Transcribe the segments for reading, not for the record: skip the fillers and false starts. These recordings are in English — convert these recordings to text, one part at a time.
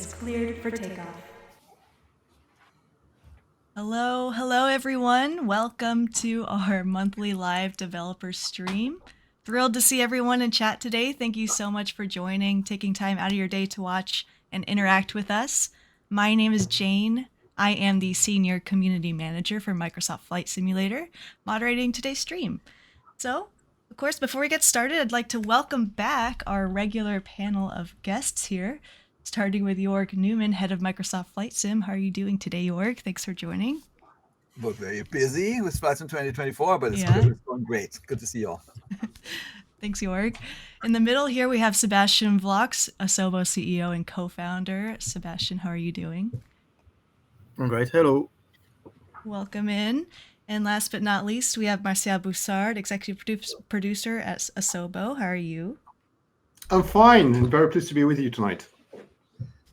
is cleared for takeoff. Hello everyone. Welcome to our monthly live developer stream. Thrilled to see everyone in chat today. Thank you so much for joining, taking time out of your day to watch and interact with us. My name is Jayne. I am the Senior Community Manager for Microsoft Flight Simulator, moderating today's stream. So, of course, before we get started, I'd like to welcome back our regular panel of guests here, starting with Jorg Neumann, head of Microsoft Flight Sim. How are you doing today, Jorg? Thanks for joining. We're very busy with Flight Sim 2024, but it's going great. Good to see you all. Thanks, Jorg. In the middle here, we have Sebastian Wloch, Asobo CEO and co-founder. Sebastian, how are you doing? I'm great. Hello. Welcome in. And last but not least, we have Martial Bossard, executive producer at Asobo. How are you? I'm fine and very pleased to be with you tonight.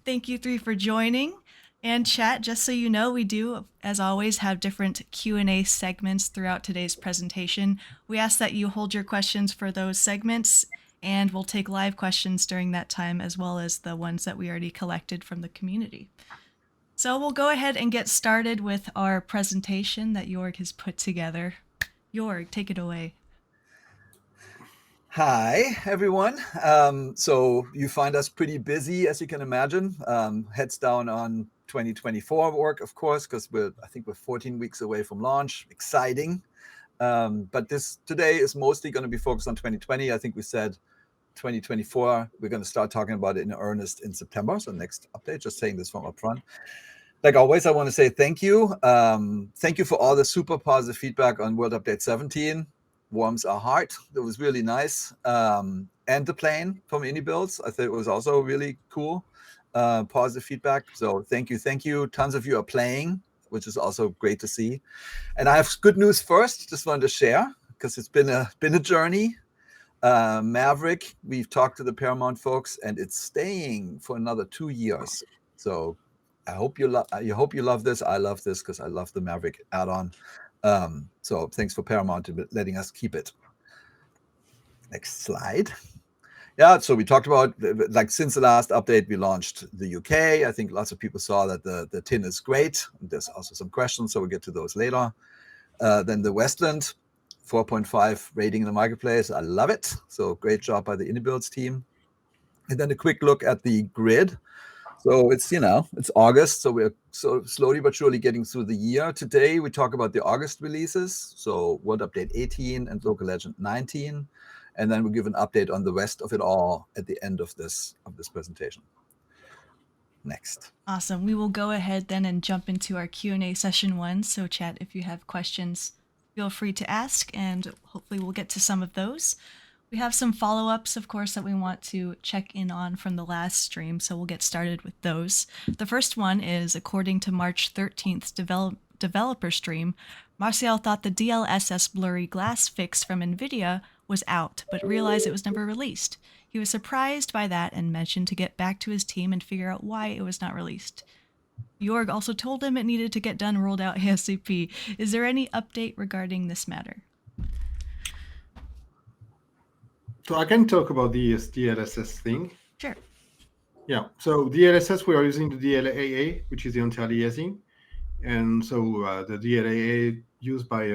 Thank you three for joining. And chat, just so you know, we do, as always, have different Q&A segments throughout today's presentation. We ask that you hold your questions for those segments, and we'll take live questions during that time, as well as the ones that we already collected from the community. So we'll go ahead and get started with our presentation that Jorg has put together. Jorg, take it away. Hi, everyone. So you find us pretty busy, as you can imagine. Heads down on 2024 work, of course, because I think we're 14 weeks away from launch. Exciting. But today is mostly going to be focused on 2020. I think we said 2024. We're going to start talking about it in earnest in September. So next update, just saying this from up front. Like always, I want to say thank you. Thank you for all the super positive feedback on World Update 17. Warms our heart. It was really nice. And the plane from iniBuilds, I think it was also really cool. Positive feedback. So thank you. Tons of you are playing, which is also great to see. And I have good news first. Just wanted to share because it's been a journey. Maverick, we've talked to the Paramount folks, and it's staying for another 2 years. So I hope you love this. I love this because I love the Maverick add-on. So thanks for Paramount to letting us keep it. Next slide. Yeah, so we talked about, like, since the last update, we launched the UK. I think lots of people saw that the tin is great. There's also some questions, so we'll get to those later. Then the Westland, 4.5 rating in the marketplace. I love it. So great job by the iniBuilds team. And then a quick look at the grid. So it's August, so we're so slowly but surely getting through the year. Today we talk about the August releases, so World Update 18 and Local Legend 19, and then we'll give an update on the rest of it all at the end of this presentation. Next. Awesome. We will go ahead then and jump into our Q&A session 1. So chat, if you have questions, feel free to ask, and hopefully we'll get to some of those. We have some follow-ups, of course, that we want to check in on from the last stream, so we'll get started with those. The first one is, according to March 13th developer stream, Martial thought the DLSS blurry glass fix from NVIDIA was out, but realized it was never released. He was surprised by that and mentioned to get back to his team and figure out why it was not released. Jorg also told him it needed to get done rolled out ASAP. Is there any update regarding this matter? So I can talk about the DLSS thing. Sure. Yeah. So DLSS, we are using the DLAA, which is the anti-aliasing. And so the DLAA used by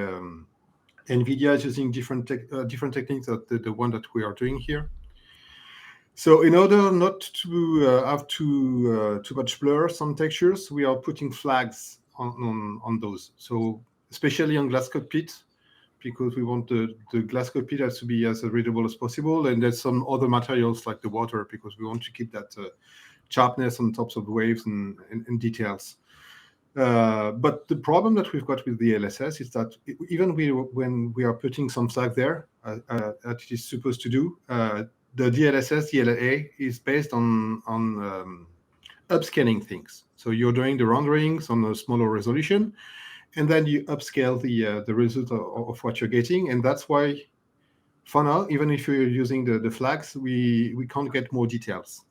NVIDIA is using different techniques than the one that we are doing here. So in order not to have too much blur some textures, we are putting flags on those. So especially on glass cockpit, because we want the glass cockpit has to be as readable as possible. And there's some other materials like the water, because we want to keep that sharpness on tops of the waves and details. But the problem that we've got with the DLSS is that even when we are putting some flag there, that it is supposed to do, the DLSS, DLAA is based on upscaling things. So you're doing the renderings on a smaller resolution, and then you upscale the result of what you're getting. And that's why, for now, even if you're using the flags, we can't get more details.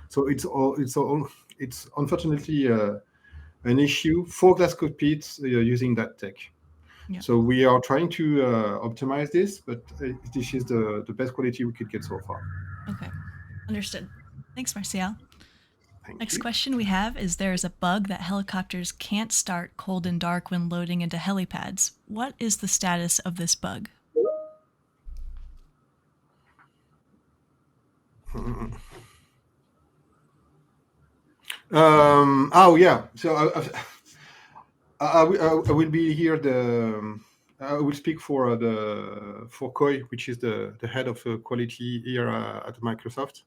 So it's unfortunately an issue for glass cockpits using that tech. Yeah. So we are trying to optimize this, but this is the best quality we could get so far. Okay, understood. Thanks, Martial. Next question we have is there's a bug that helicopters can't start cold and dark when loading into helipads. What is the status of this bug? Oh yeah. So I will be here. I will speak for Koi, which is the head of quality here at Microsoft.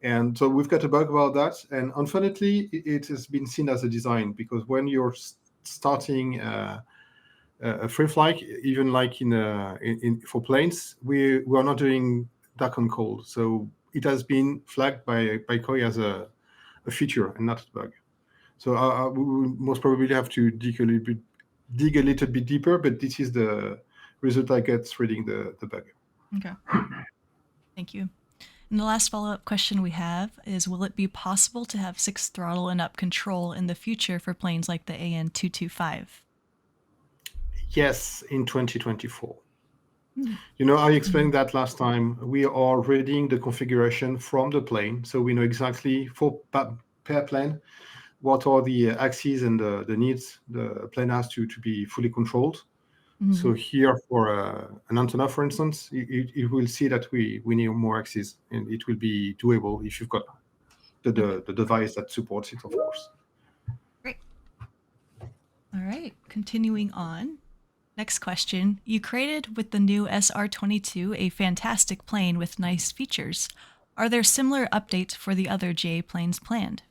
And so we've got a bug about that. And unfortunately, it has been seen as a design, because when you're starting a free flight, even like in for planes, we are not doing dark and cold. So it has been flagged by Koi as a feature and not a bug. So we will most probably have to dig a little bit deeper, but this is the result I get reading the bug. Okay. Thank you. And the last follow-up question we have is, will it be possible to have 6 throttle and up control in the future for planes like the AN225? Yes, in 2024. I explained that last time. We are reading the configuration from the plane, so we know exactly for per plane what are the axes and the needs the plane has to be fully controlled. So here for an antenna, for instance, it will see that we need more axes, and it will be doable if you've got the device that supports it, of course. Great. All right, continuing on. Next question. You created with the new SR22 a fantastic plane with nice features. Are there similar updates for the other GA planes planned?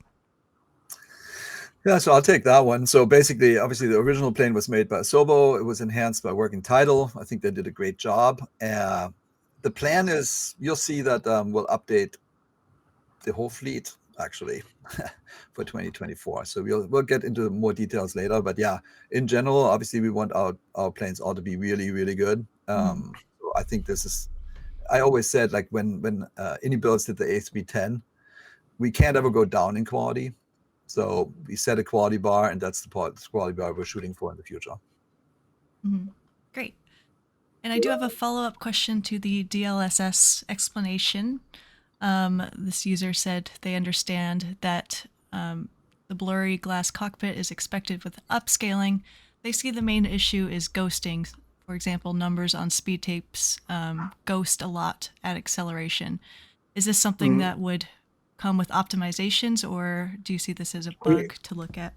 Yeah, so I'll take that one. So basically, obviously, the original plane was made by Asobo. It was enhanced by Working Title. I think they did a great job. The plan is, you'll see that we'll update the whole fleet, actually, for 2024. So we'll get into more details later. But yeah, in general, obviously, we want our planes all to be really, really good. So I think this is, I always said, like when iniBuilds did the A310, we can't ever go down in quality. So we set a quality bar, and that's the quality bar we're shooting for in the future. Great. And I do have a follow-up question to the DLSS explanation. This user said they understand that the blurry glass cockpit is expected with upscaling. They see the main issue is ghosting. For example, numbers on speed tapes ghost a lot at acceleration. Is this something that would come with optimizations, or do you see this as a bug to look at?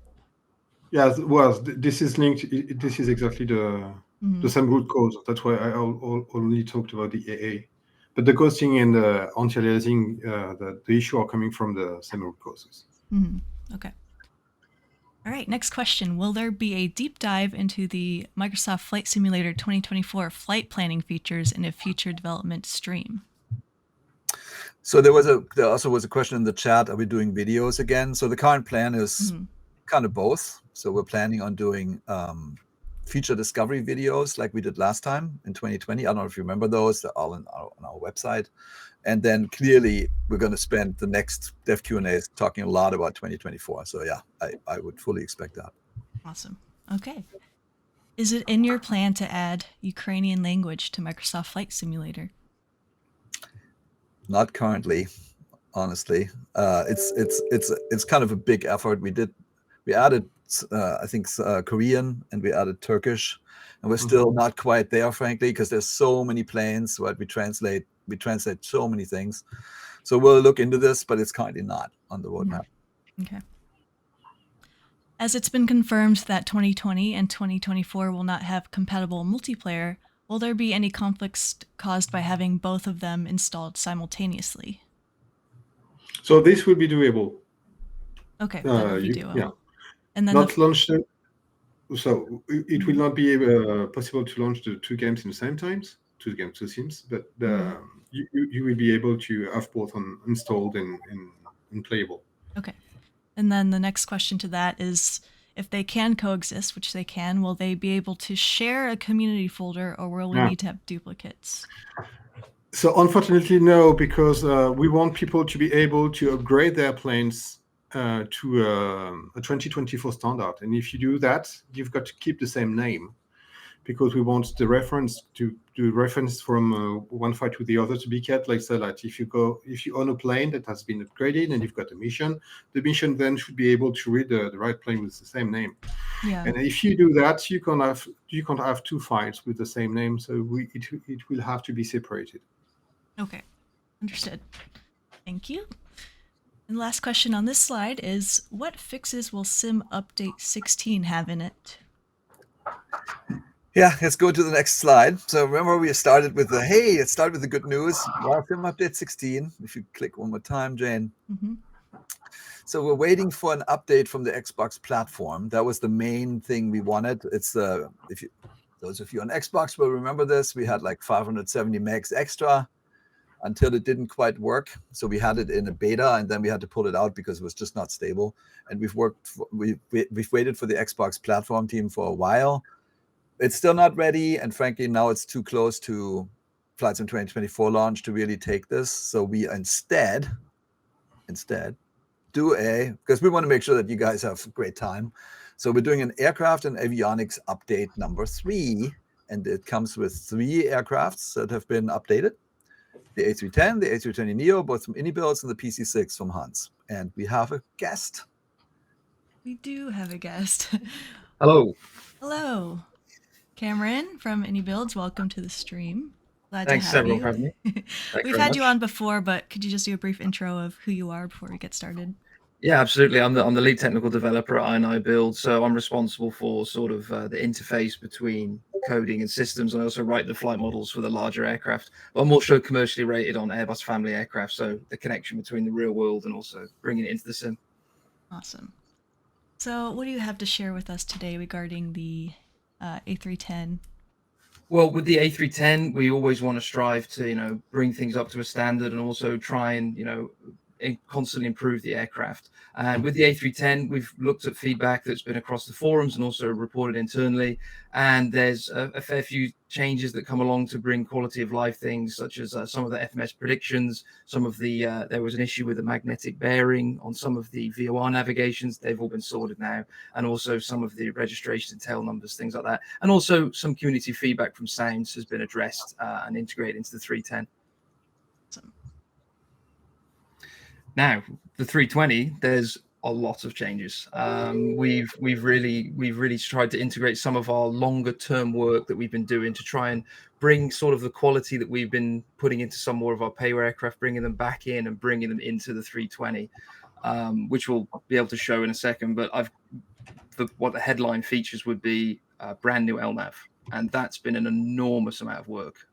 Yeah, well, this is linked. This is exactly the same root cause. That's why I only talked about the AA. But the ghosting and the anti-aliasing, the issue are coming from the same root causes. Okay. All right, next question. Will there be a deep dive into the Microsoft Flight Simulator 2024 flight planning features in a future development stream? So there also was a question in the chat, are we doing videos again? So the current plan is kind of both. So we're planning on doing feature discovery videos like we did last time in 2020. I don't know if you remember those. They're all on our website. And then clearly we're going to spend the next Dev Q&As talking a lot about 2024. So yeah, I would fully expect that. Awesome. Okay. Is it in your plan to add Ukrainian language to Microsoft Flight Simulator? Not currently, honestly. It's kind of a big effort. We added I think Korean, and we added Turkish, and we're still not quite there, frankly, because there's so many planes. Right? We translate so many things. So we'll look into this, but it's currently not on the roadmap. Okay. As it's been confirmed that 2020 and 2024 will not have compatible multiplayer, will there be any conflicts caused by having both of them installed simultaneously? So this will be doable. Okay, that will be doable. Yeah. And then not launched. So it will not be possible to launch the two games in the same times, two sims, but you will be able to have both installed and playable. Okay. And then the next question to that is, if they can coexist, which they can, will they be able to share a community folder, or will we need to have duplicates? So unfortunately, no, because we want people to be able to upgrade their planes to a 2024 standard. And if you do that, you've got to keep the same name, because we want the reference from one file to the other to be kept. Like so that if you own a plane that has been upgraded and you've got a mission, the mission then should be able to read the right plane with the same name. Yeah. And if you do that, you can't have two files with the same name, so it will have to be separated. Okay, understood. Thank you. And last question on this slide is, what fixes will Sim Update 16 have in it? Yeah, let's go to the next slide. So remember we started with the good news. Wow, Sim Update 16. If you click one more time, Jayne. Mm-hmm. So we're waiting for an update from the Xbox platform. That was the main thing we wanted. It's those of you on Xbox will remember this. We had like 570 megs extra until it didn't quite work. So we had it in a beta and then we had to pull it out because it was just not stable. And we've waited for the Xbox platform team for a while. It's still not ready. And frankly, now it's too close to Flight Sim 2024 launch to really take this. So we instead because we want to make sure that you guys have a great time. So we're doing an aircraft and avionics update number 3, and it comes with 3 aircrafts that have been updated. The A310, the A320neo, both from iniBuilds, and the PC-6 from Hans. And we have a guest. We do have a guest. Hello. Hello. Cameron from iniBuilds, welcome to the stream. Glad Thanks, to have everyone, you. for having me. We've had you on before, but could you just do a brief intro of who you are before we get started? Yeah, absolutely. I'm the lead technical developer at iniBuilds, so I'm responsible for sort of the interface between coding and systems. I also write the flight models for the larger aircraft. But I'm also commercially rated on Airbus family aircraft, so the connection between the real world and also bringing it into the sim. Awesome. So what do you have to share with us today regarding the A310? Well, with the A310, we always want to strive to, bring things up to a standard and also try and, constantly improve the aircraft. And with the A310, we've looked at feedback that's been across the forums and also reported internally. And there's a fair few changes that come along to bring quality of life things, such as some of the FMS predictions. Some of the there was an issue with the magnetic bearing on some of the VOR navigations. They've all been sorted now. And also some of the registration and tail numbers, things like that. And also some community feedback from sounds has been addressed and integrated into the 310. Awesome. Now, the 320, there's a lot of changes. We've really tried to integrate some of our longer term work that we've been doing to try and bring sort of the quality that we've been putting into some more of our payware aircraft, bringing them back in and bringing them into the 320, which we'll be able to show in a second. But what the headline features would be brand new LNAV, and that's been an enormous amount of work.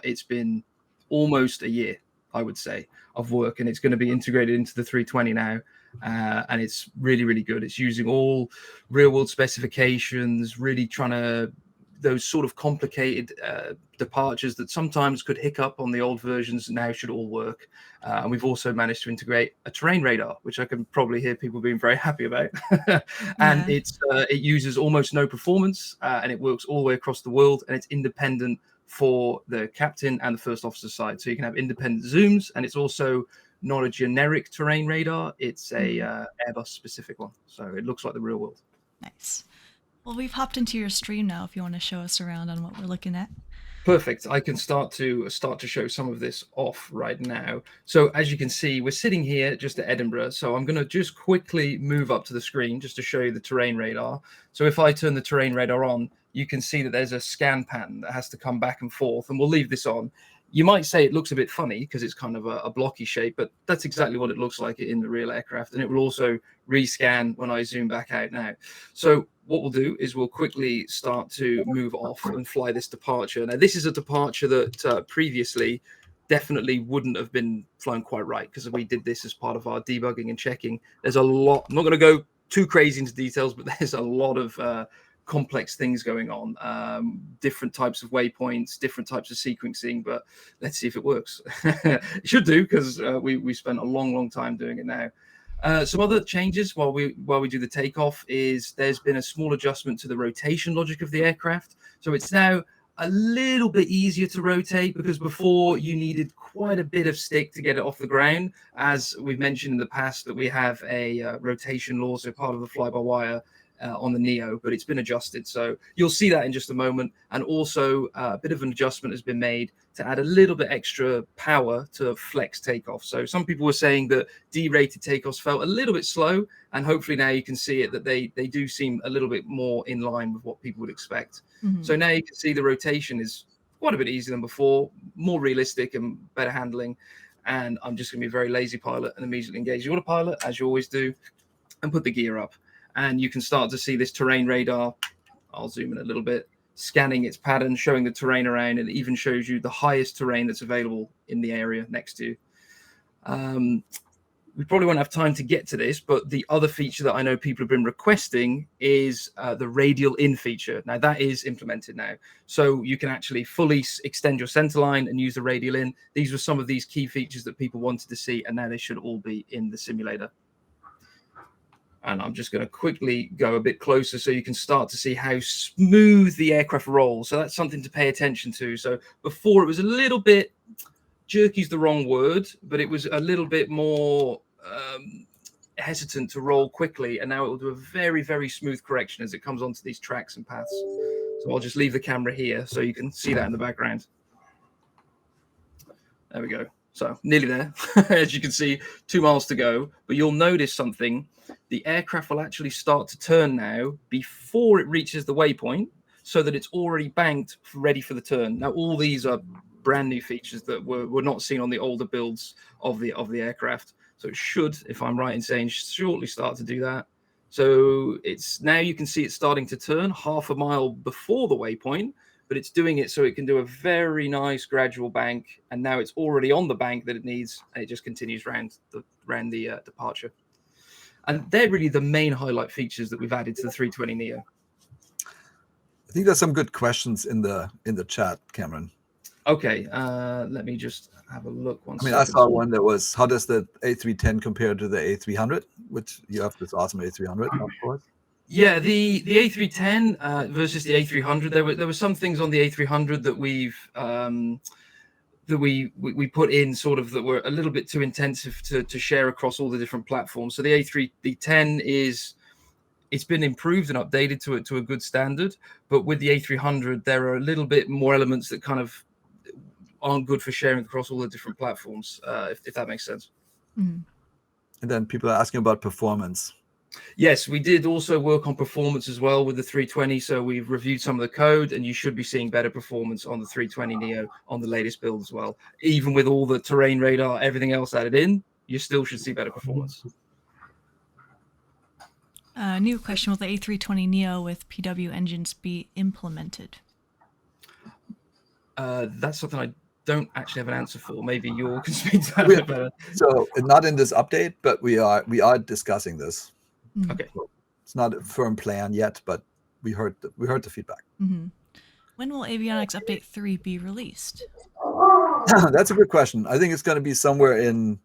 It's been almost a year, I would say, of work, and it's going to be integrated into the 320 now, and it's really, really good. It's using all real-world specifications, really trying to those sort of complicated departures that sometimes could hiccup on the old versions now should all work. And we've also managed to integrate a terrain radar, which I can probably hear people being very happy about. And it uses almost no performance, and it works all the way across the world, and it's independent for the captain and the first officer side. So you can have independent zooms, and it's also not a generic terrain radar. It's a Airbus specific one. So it looks like the real world. Nice. Well, we've hopped into your stream now if you want to show us around on what we're looking at. Perfect. I can start to show some of this off right now. So as you can see, we're sitting here just at Edinburgh. So I'm going to just quickly move up to the screen just to show you the terrain radar. So if I turn the terrain radar on, you can see that there's a scan pattern that has to come back and forth, and we'll leave this on. You might say it looks a bit funny because it's kind of a blocky shape, but that's exactly what it looks like in the real aircraft. And it will also rescan when I zoom back out now. So what we'll do is we'll quickly start to move off and fly this departure. Now, this is a departure that previously definitely wouldn't have been flown quite right because we did this as part of our debugging and checking. There's a lot, I'm not going to go too crazy into details, but there's a lot of complex things going on, different types of waypoints, different types of sequencing, but let's see if it works. It should do because we spent a long time doing it now. Some other changes while we do the takeoff is there's been a small adjustment to the rotation logic of the aircraft. So it's now a little bit easier to rotate because before you needed quite a bit of stick to get it off the ground. As we've mentioned in the past that we have a rotation law, so part of the fly-by-wire on the Neo, but it's been adjusted. So you'll see that in just a moment. And also a bit of an adjustment has been made to add a little bit extra power to flex takeoff. So some people were saying that D-rated takeoffs felt a little bit slow, and hopefully now you can see it that they do seem a little bit more in line with what people would expect. So now you can see the rotation is quite a bit easier than before, more realistic and better handling. And I'm just going to be a very lazy pilot and immediately engage the autopilot, as you always do, and put the gear up. And you can start to see this terrain radar. I'll zoom in a little bit, scanning its pattern, showing the terrain around, and it even shows you the highest terrain that's available in the area next to you. We probably won't have time to get to this, but the other feature that I know people have been requesting is the radial in feature. Now that is implemented now. So you can actually fully extend your center line and use the radial in. These were some of these key features that people wanted to see, and now they should all be in the simulator. And I'm just going to quickly go a bit closer so you can start to see how smooth the aircraft rolls. So that's something to pay attention to. So before it was a little bit, jerky is the wrong word, but it was a little bit more hesitant to roll quickly. And now it will do a very, very smooth correction as it comes onto these tracks and paths. So I'll just leave the camera here so you can see that in the background. There we go. So nearly there, as you can see, 2 miles to go. But you'll notice something. The aircraft will actually start to turn now before it reaches the waypoint, so that it's already banked, ready for the turn. Now, all these are brand new features that were not seen on the older builds of the aircraft. So it should, if I'm right in saying, shortly start to do that. So it's now you can see it's starting to turn half a mile before the waypoint, but it's doing it so it can do a very nice gradual bank. And now it's already on the bank that it needs, and it just continues around the departure. And they're really the main highlight features that we've added to the 320 Neo. I think there's some good questions in the chat, Cameron. Okay, let me just have a look. I saw one that was, how does the A310 compare to the A300? Which you have this awesome A300, of course. Yeah, the A310 versus the A300. There were some things on the A300 that we put in sort of that were a little bit too intensive to share across all the different platforms. So the A10 it's been improved and updated to a good standard, but with the A300 there are a little bit more elements that kind of aren't good for sharing across all the different platforms, if that makes sense. Mm-hmm. And then people are asking about performance. Yes, we did also work on performance as well with the 320. So we've reviewed some of the code, and you should be seeing better performance on the 320 Neo on the latest build as well. Even with all the terrain radar, everything else added in, you still should see better performance. New question: will the A320 Neo with PW engines be implemented? That's something I don't actually have an answer for. Maybe you all can speak to that a bit better. So not in this update, but we are discussing this. Mm-hmm. Okay. So it's not a firm plan yet, but we heard the feedback. Mm-hmm. When will Avionics Update 3 be released? That's a good question. I think it's going to be somewhere in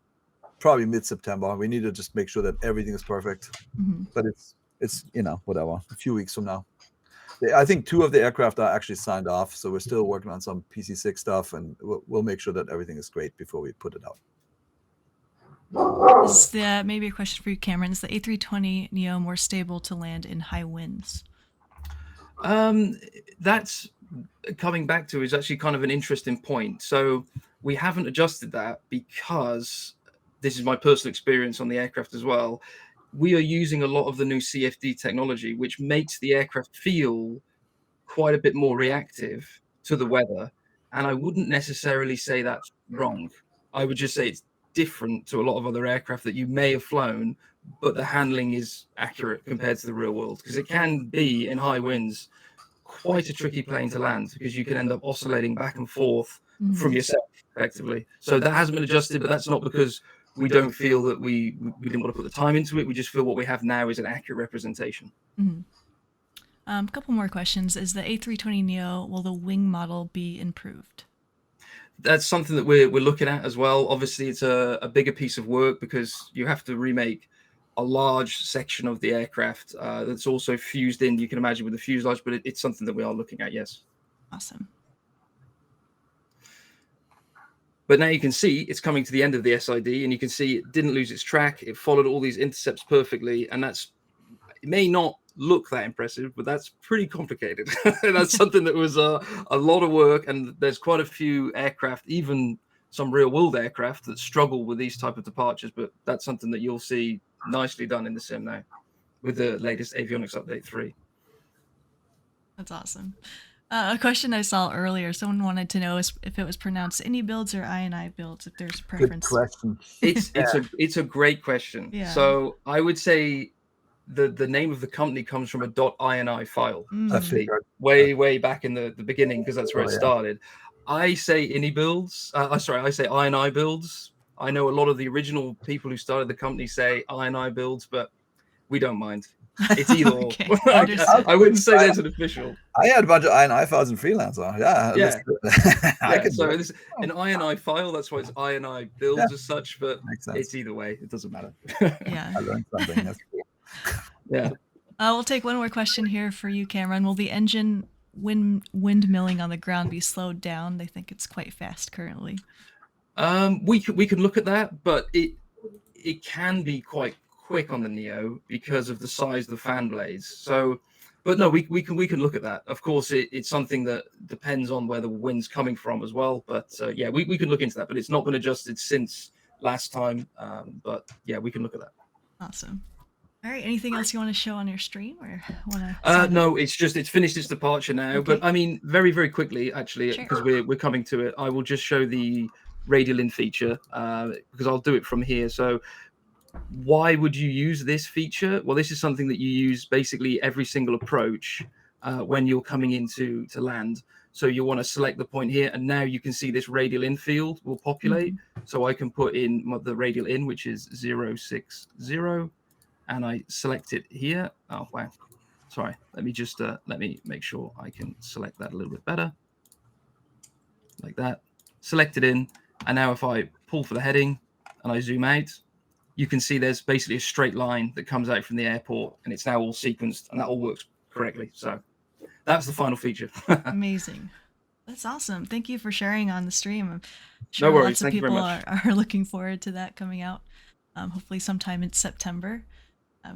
probably mid-September. We need to just make sure that everything is perfect. Mm-hmm. But it's whatever, a few weeks from now. I think 2 of the aircraft are actually signed off, so we're still working on some PC6 stuff, and we'll make sure that everything is great before we put it out. Maybe a question for you, Cameron. Is the A320 Neo more stable to land in high winds? That's coming back to is actually kind of an interesting point. So we haven't adjusted that because this is my personal experience on the aircraft as well. We are using a lot of the new CFD technology, which makes the aircraft feel quite a bit more reactive to the weather. And I wouldn't necessarily say that's wrong. I would just say it's different to a lot of other aircraft that you may have flown, but the handling is accurate compared to the real world, because it can be in high winds quite a tricky plane to land, because you can end up oscillating back and forth from yourself effectively. So that hasn't been adjusted, but that's not because we don't feel that we didn't want to put the time into it. We just feel what we have now is an accurate representation. Mm-hmm. A couple more questions. Is the A320 Neo, will the wing model be improved? That's something that we're looking at as well. Obviously, it's a bigger piece of work because you have to remake a large section of the aircraft that's also fused in, you can imagine, with the fuselage, but it's something that we are looking at, yes. Awesome. But now you can see it's coming to the end of the SID, and you can see it didn't lose its track. It followed all these intercepts perfectly, and it may not look that impressive, but that's pretty complicated. That's something that was a lot of work, and there's quite a few aircraft, even some real world aircraft, that struggle with these type of departures, but that's something that you'll see nicely done in the sim now with the latest Avionics Update 3. That's awesome. A question I saw earlier, someone wanted to know if it was pronounced iniBuilds or iniBuilds, if there's a preference. Good question. It's a great question. Yeah. So I would say the name of the company comes from a .ini file, actually, way back in the beginning, because that's where it started. I say iniBuilds. I say iniBuilds. I know a lot of the original people who started the company say iniBuilds, but we don't mind. It's either or. I wouldn't say there's an official. I had a bunch of INI files in Freelancer. Yeah. So this an INI file, that's why it's INI builds as such, but it's either way. It doesn't matter. Yeah. I learned something. That's cool. Yeah. We'll take one more question here for you, Cameron. Will the engine windmilling on the ground be slowed down? They think it's quite fast currently. We can look at that, but it can be quite quick on the Neo because of the size of the fan blades. So, but no, we can look at that. Of course, it's something that depends on where the wind's coming from as well. But yeah, we can look into that. But it's not been adjusted since last time. But yeah, we can look at that. Awesome. All right. Anything else you want to show on your stream, or want to? No, it's finished its departure now. Okay. But I mean, very quickly, actually, because we're coming to it. I will just show the radial in feature because I'll do it from here. So. Why would you use this feature? Well, this is something that you use basically every single approach when you're coming into land. So you want to select the point here, and now you can see this radial in field will populate. So I can put in the radial in, which is 060, and I select it here. Oh, wow. Sorry. Let me just let me make sure I can select that a little bit better. Like that. Select it in, and now if I pull for the heading and I zoom out, you can see there's basically a straight line that comes out from the airport, and it's now all sequenced, and that all works correctly. So that's the final feature. Amazing. That's awesome. Thank you for sharing on the stream. I'm sure no worries. Lots of people are looking forward to that coming out, hopefully sometime in September.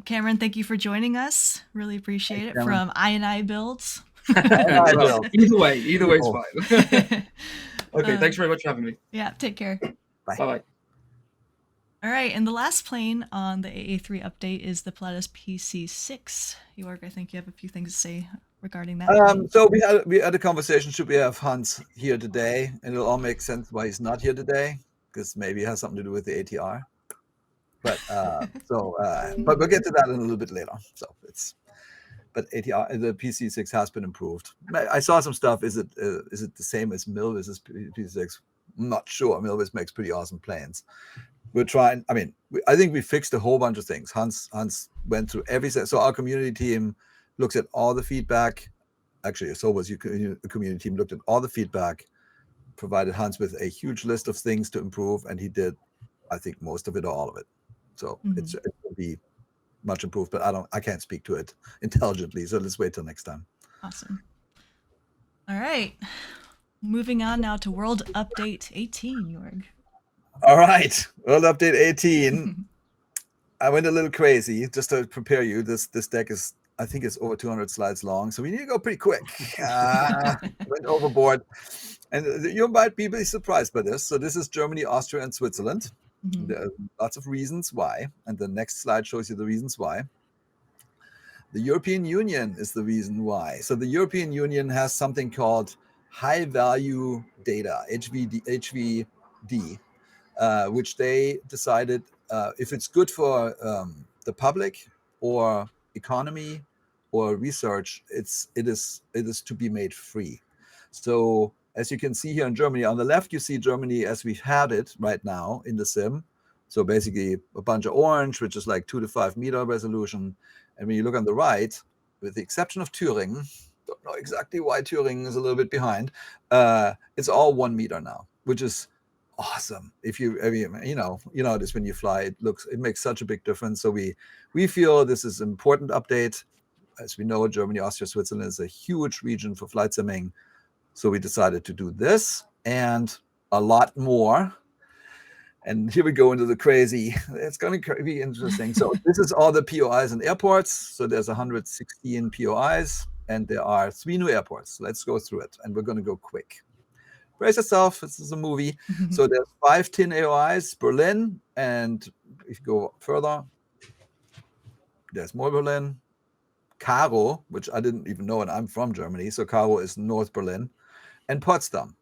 Cameron, thank you for joining us. Really appreciate it. From iniBuilds. Either way is fine. Okay, thanks very much for having me. Yeah, take care. Bye. All right, and the last plane on the AA3 update is the Pilatus PC6. Jorg, I think you have a few things to say regarding that. So we had a conversation. Should we have Hans here today? And it'll all make sense why he's not here today, because maybe it has something to do with the ATR. But but we'll get to that in a little bit later. But ATR, the PC6 has been improved. I saw some stuff. Is it the same as Milvis's PC6? I'm not sure. Milvis makes pretty awesome planes. We're trying. I mean, I think we fixed a whole bunch of things. Hans went through everything. So our community team looks at all the feedback. Actually, so was your community team looked at all the feedback, provided Hans with a huge list of things to improve, and he did, I think, most of it or all of it. So it will be much improved. But I can't speak to it intelligently. So let's wait till next time. Awesome. All right, moving on now to World Update 18, Jorg. All right, World Update 18. I went a little crazy just to prepare you. This deck is, I think it's over 200 slides long, so we need to go pretty quick. Went overboard. And you might be surprised by this. So this is Germany, Austria, and Switzerland. There are lots of reasons why. And the next slide shows you the reasons why. The European Union is the reason why. So the European Union has something called high value data, HVD. Which they decided if it's good for the public or economy or research, it is to be made free. So as you can see here in Germany, on the left you see Germany as we've had it right now in the sim. So basically a bunch of orange, which is like 2 to 5 meter resolution. And when you look on the right, with the exception of Thüringen, don't know exactly why Thüringen is a little bit behind, it's all 1 meter now, which is awesome. If you know this when you fly, it makes such a big difference. So we feel this is an important update. As we know, Germany, Austria, Switzerland is a huge region for flight simming. So we decided to do this and a lot more. And here we go into the crazy. It's going to be interesting. So this is all the POIs and airports. So there's 116 POIs, and there are 3 new airports. Let's go through it, and we're going to go quick. Brace yourself. This is a movie. So there's 5 tin AOIs, Berlin, and if you go further, there's more Berlin. Karo, which I didn't even know, and I'm from Germany. So Karo is North Berlin, and Potsdam.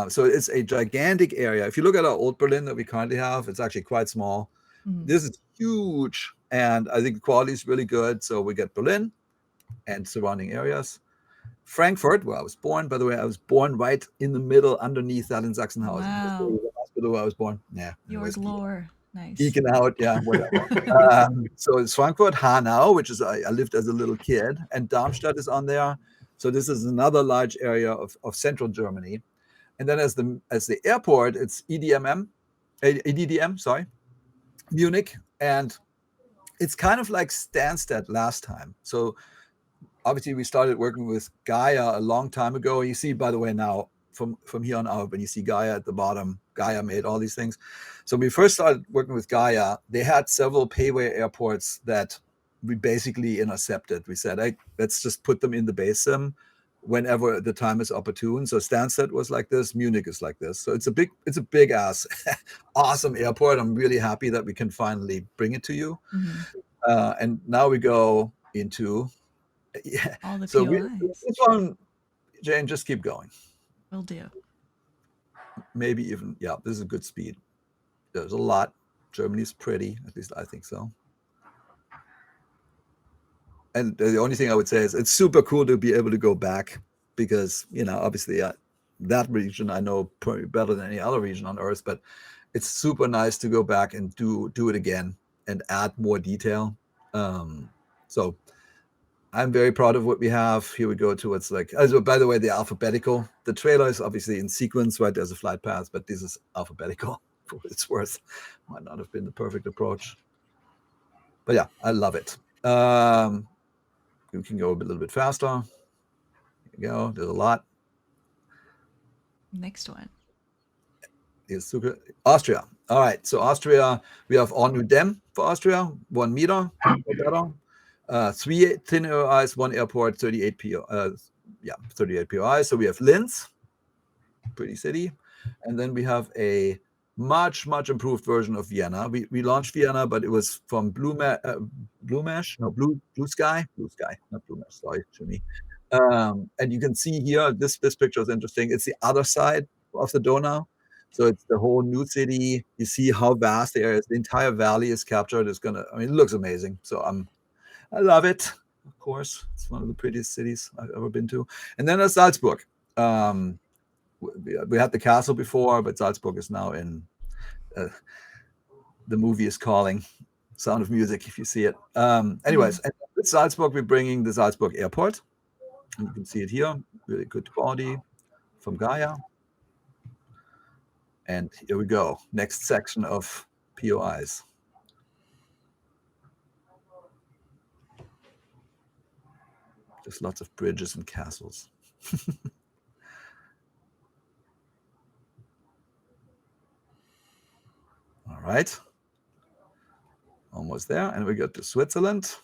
So it's a gigantic area. If you look at our old Berlin that we currently have, it's actually quite small. This is huge, and I think the quality is really good. So we get Berlin and surrounding areas. Frankfurt, where I was born. By the way, I was born right in the middle, underneath that in Sachsenhausen. Wow. The hospital where I was born. Yeah. Jorg lore. Nice. Geeking out, yeah, whatever. So it's Frankfurt, Hanau, which is I lived as a little kid, and Darmstadt is on there. So this is another large area of central Germany. And then as the airport, it's EDDM, Munich, and it's kind of like Stansted last time. So obviously we started working with Gaia a long time ago. You see, by the way, now from here on out, when you see Gaia at the bottom, Gaia made all these things. So when we first started working with Gaia, they had several payway airports that we basically intercepted. We said, hey, let's just put them in the base sim whenever the time is opportune. So Stansted was like this, Munich is like this. So it's a big ass awesome airport. I'm really happy that we can finally bring it to you. And now we go into all the so POIs. This one, Jayne, just keep going. Will do. Maybe even, yeah, this is a good speed. There's a lot. Germany's pretty, at least I think so. And the only thing I would say is it's super cool to be able to go back because, obviously that region I know probably better than any other region on Earth, but it's super nice to go back and do it again and add more detail. So I'm very proud of what we have. Here we go to what's like, by the way, the alphabetical. The trailer is obviously in sequence, right? There's a flight path, but this is alphabetical for what it's worth. Might not have been the perfect approach. But yeah, I love it. We can go a little bit faster. Here we go. There's a lot. Next one. Is Austria. All right. So Austria, we have all new DEM for Austria, 1 meter or better. 3 thin AOIs, 1 airport, 38 POIs. So we have Linz, pretty city. And then we have a much improved version of Vienna. We launched Vienna, but it was from Blue Sky, not Blue Mesh, sorry to me. And you can see here, this picture is interesting. It's the other side of the Donau. So it's the whole new city. You see how vast the area is. The entire valley is captured. It looks amazing. So I love it. Of course, it's one of the prettiest cities I've ever been to. And then there's Salzburg. We had the castle before, but Salzburg is now in the movie is calling. Sound of Music, if you see it. Anyways, and with Salzburg, we're bringing the Salzburg airport. And you can see it here. Really good quality from Gaia. And here we go. Next section of POIs. Just lots of bridges and castles. All right. Almost there. And we go to Switzerland.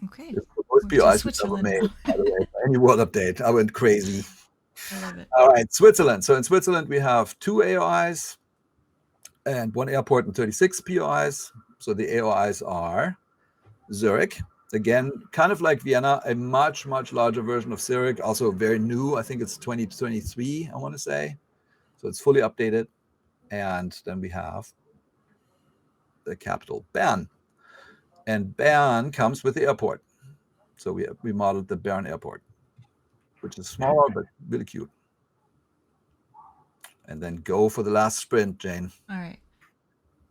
Okay. Most POIs we've ever made, by the way. Any world update. I went crazy. I love it. All right, Switzerland. So in Switzerland, we have 2 AOIs and 1 airport and 36 POIs. So the AOIs are Zurich. Again, kind of like Vienna, a much larger version of Zurich. Also very new. I think it's 2023, I want to say. So it's fully updated. And then we have the capital, Bern. And Bern comes with the airport. So we modeled the Bern airport, which is smaller, but really cute. And then go for the last sprint, Jayne. All right.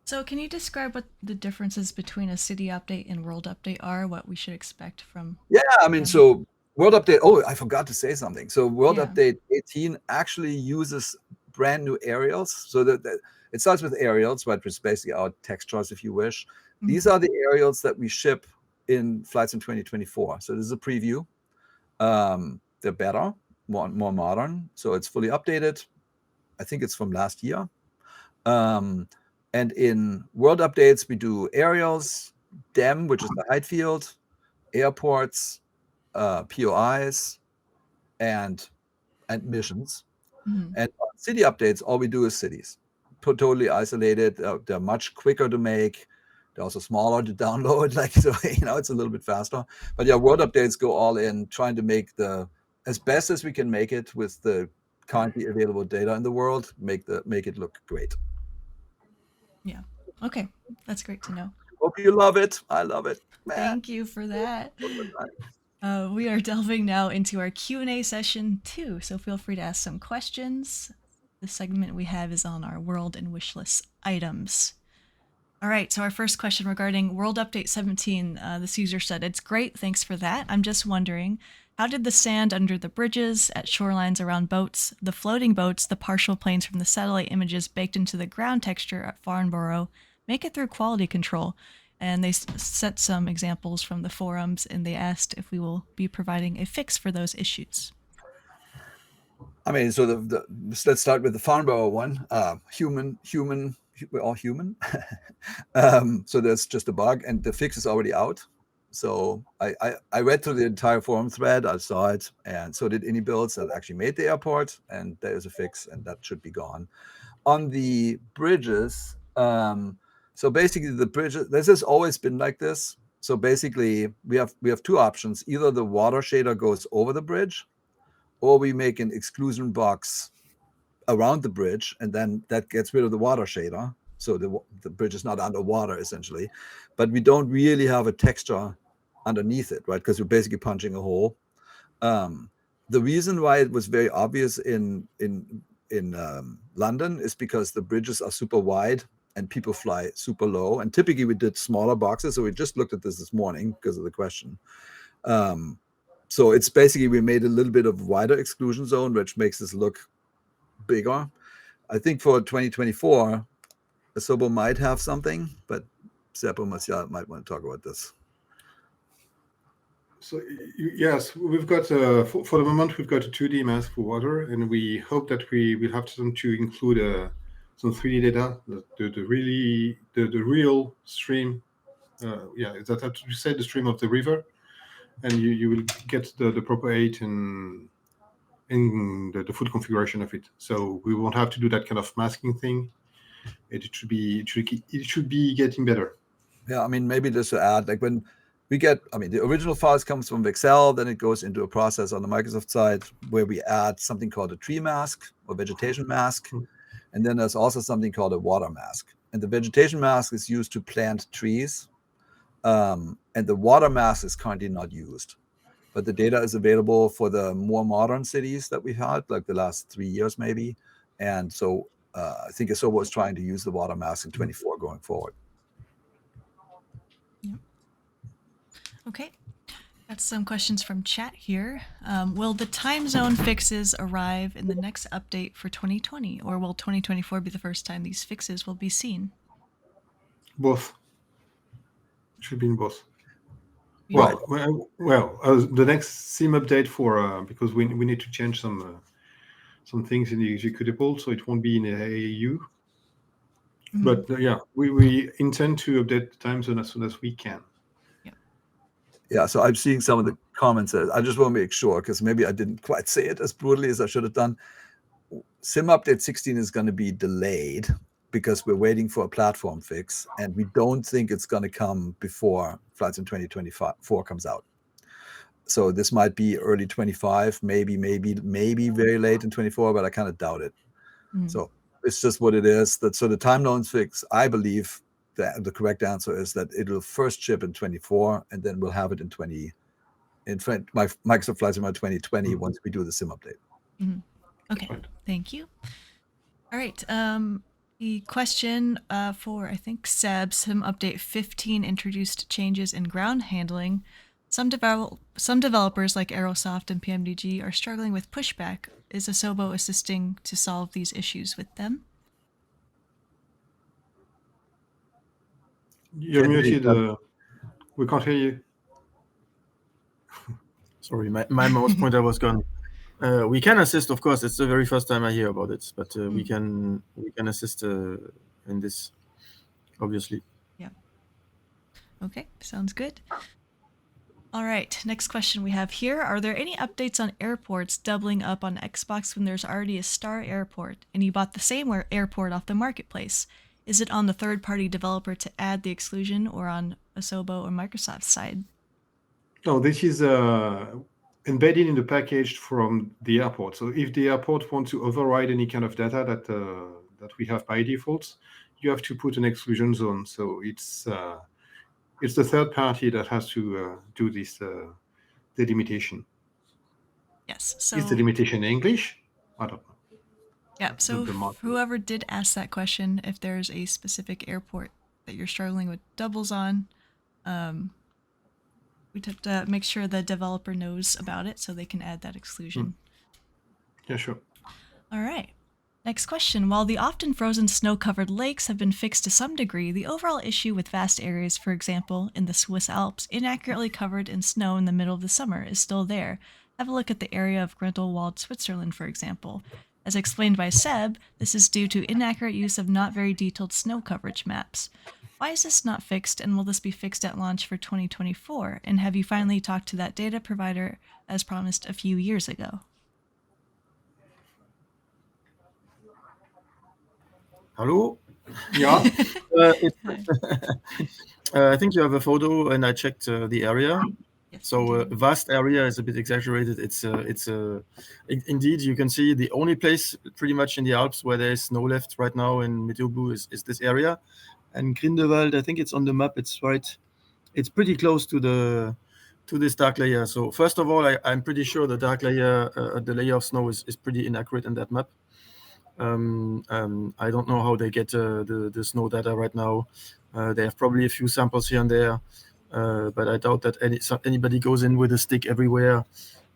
So can you describe what the differences between a city update and world update are, what we should expect from? Yeah, so world update, I forgot to say something. So world update 18 actually uses brand new aerials. So that it starts with aerials, but it's basically our textures, if you wish. These are the aerials that we ship in flights in 2024. So this is a preview. They're better, more modern. So it's fully updated. I think it's from last year. And in world updates, we do aerials, DEM, which is the height field, airports, POIs, and missions. Mhm. And on city updates, all we do is cities. Totally isolated. They're much quicker to make. They're also smaller to download. Like, so, it's a little bit faster. But yeah, world updates go all in, trying to make as best as we can make it with the currently available data in the world, make it look great. Yeah. Okay. That's great to know. Hope you love it. I love it. Man. Thank you for that. We are delving now into our Q&A session 2, so feel free to ask some questions. The segment we have is on our world and wishlist items. All right, so our first question regarding World Update 17, this user said, "It's great, thanks for that. I'm just wondering, how did the sand under the bridges, at shorelines around boats, the floating boats, the partial planes from the satellite images baked into the ground texture at Farnborough make it through quality control?" And they set some examples from the forums, and they asked if we will be providing a fix for those issues. I mean, so let's start with the Farnborough one. We're all human. So there's just a bug, and the fix is already out. So I read through the entire forum thread. I saw it, and so did iniBuilds that actually made the airport, and there is a fix, and that should be gone. On the bridges, so basically the bridges, this has always been like this. So basically we have two options. Either the water shader goes over the bridge, or we make an exclusion box around the bridge, and then that gets rid of the water shader. So the bridge is not underwater essentially, but we don't really have a texture underneath it, right? Because we're basically punching a hole. The reason why it was very obvious in London is because the bridges are super wide and people fly super low. And typically we did smaller boxes. So we just looked at this morning because of the question. So it's basically, we made a little bit of wider exclusion zone, which makes this look bigger. I think for 2024, Asobo might have something, but Seppo Martial might want to talk about this. So yes, we've got for the moment we've got a 2D mask for water, and we hope that we will have to include some 3D data, the real stream. That you say the stream of the river, and you will get the proper height in the full configuration of it. So we won't have to do that kind of masking thing. It should be getting better. Yeah, I mean, maybe just to add, like when we get, I mean, the original files comes from Excel, then it goes into a process on the Microsoft side where we add something called a tree mask or vegetation mask. And then there's also something called a water mask. And the vegetation mask is used to plant trees. And the water mask is currently not used. But the data is available for the more modern cities that we've had, like the last 3 years maybe. And so I think Asobo is trying to use the water mask in 24 going forward. Yep. Okay. Got some questions from chat here. Will the time zone fixes arrive in the next update for 2020, or will 2024 be the first time these fixes will be seen? Both. It should be in both. Yeah. Well, the next sim update for because we need to change some things in the executable, so it won't be in the AAU. Mm-hmm. But yeah, we intend to update the time zone as soon as we can. Yeah, so I'm seeing some of the comments. I just want to make sure, because maybe I didn't quite say it as brutally as I should have done. Sim update 16 is going to be delayed because we're waiting for a platform fix, and we don't think it's going to come before Flight Sim 2024 comes out. So this might be early 25, maybe very late in 24, but I kind of doubt it. So it's just what it is. So the time zones fix, I believe the correct answer is that it will first ship in 24, and then we'll have it in Microsoft Flight Sim 2020 once we do the sim update. Okay, thank you. All right. The question for, I think, Seb, sim update 15 introduced changes in ground handling. Some developers like Aerosoft and PMDG are struggling with pushback. Is Asobo assisting to solve these issues with them? You're muted. We can't hear you. Sorry, my mouse pointer was gone. We can assist, of course. It's the very first time I hear about it, but we can assist in this, obviously. Yeah. Okay, sounds good. All right, next question we have here. Are there any updates on airports doubling up on Xbox when there's already a Star airport and you bought the same airport off the marketplace? Is it on the third-party developer to add the exclusion or on Asobo or Microsoft's side? No, this is embedded in the package from the airport. So if the airport wants to override any kind of data that we have by default, you have to put an exclusion zone. So it's the third party that has to do this delimitation. Yes. So is the delimitation in English? I don't know. Yeah. So whoever did ask that question, if there's a specific airport that you're struggling with doubles on, we'd have to make sure the developer knows about it so they can add that exclusion. Yeah, sure. All right. Next question. While the often frozen snow-covered lakes have been fixed to some degree, the overall issue with vast areas, for example, in the Swiss Alps, inaccurately covered in snow in the middle of the summer, is still there. Have a look at the area of Grindelwald, Switzerland, for example. As explained by Seb, this is due to inaccurate use of not very detailed snow coverage maps. Why is this not fixed, and will this be fixed at launch for 2024? And have you finally talked to that data provider as promised a few years ago? Hello? Yeah. I think you have a photo, and I checked the area. Yes, So vast area is a bit exaggerated. Indeed, you can see the only place pretty much in the Alps where there is snow left right now in Meteobu is this area. And Grindelwald, I think it's on the map. It's pretty close to this dark layer. So first of all, I'm pretty sure the dark layer, the layer of snow is pretty inaccurate in that map. I don't know how they get the snow data right now. They have probably a few samples here and there, but I doubt that anybody goes in with a stick everywhere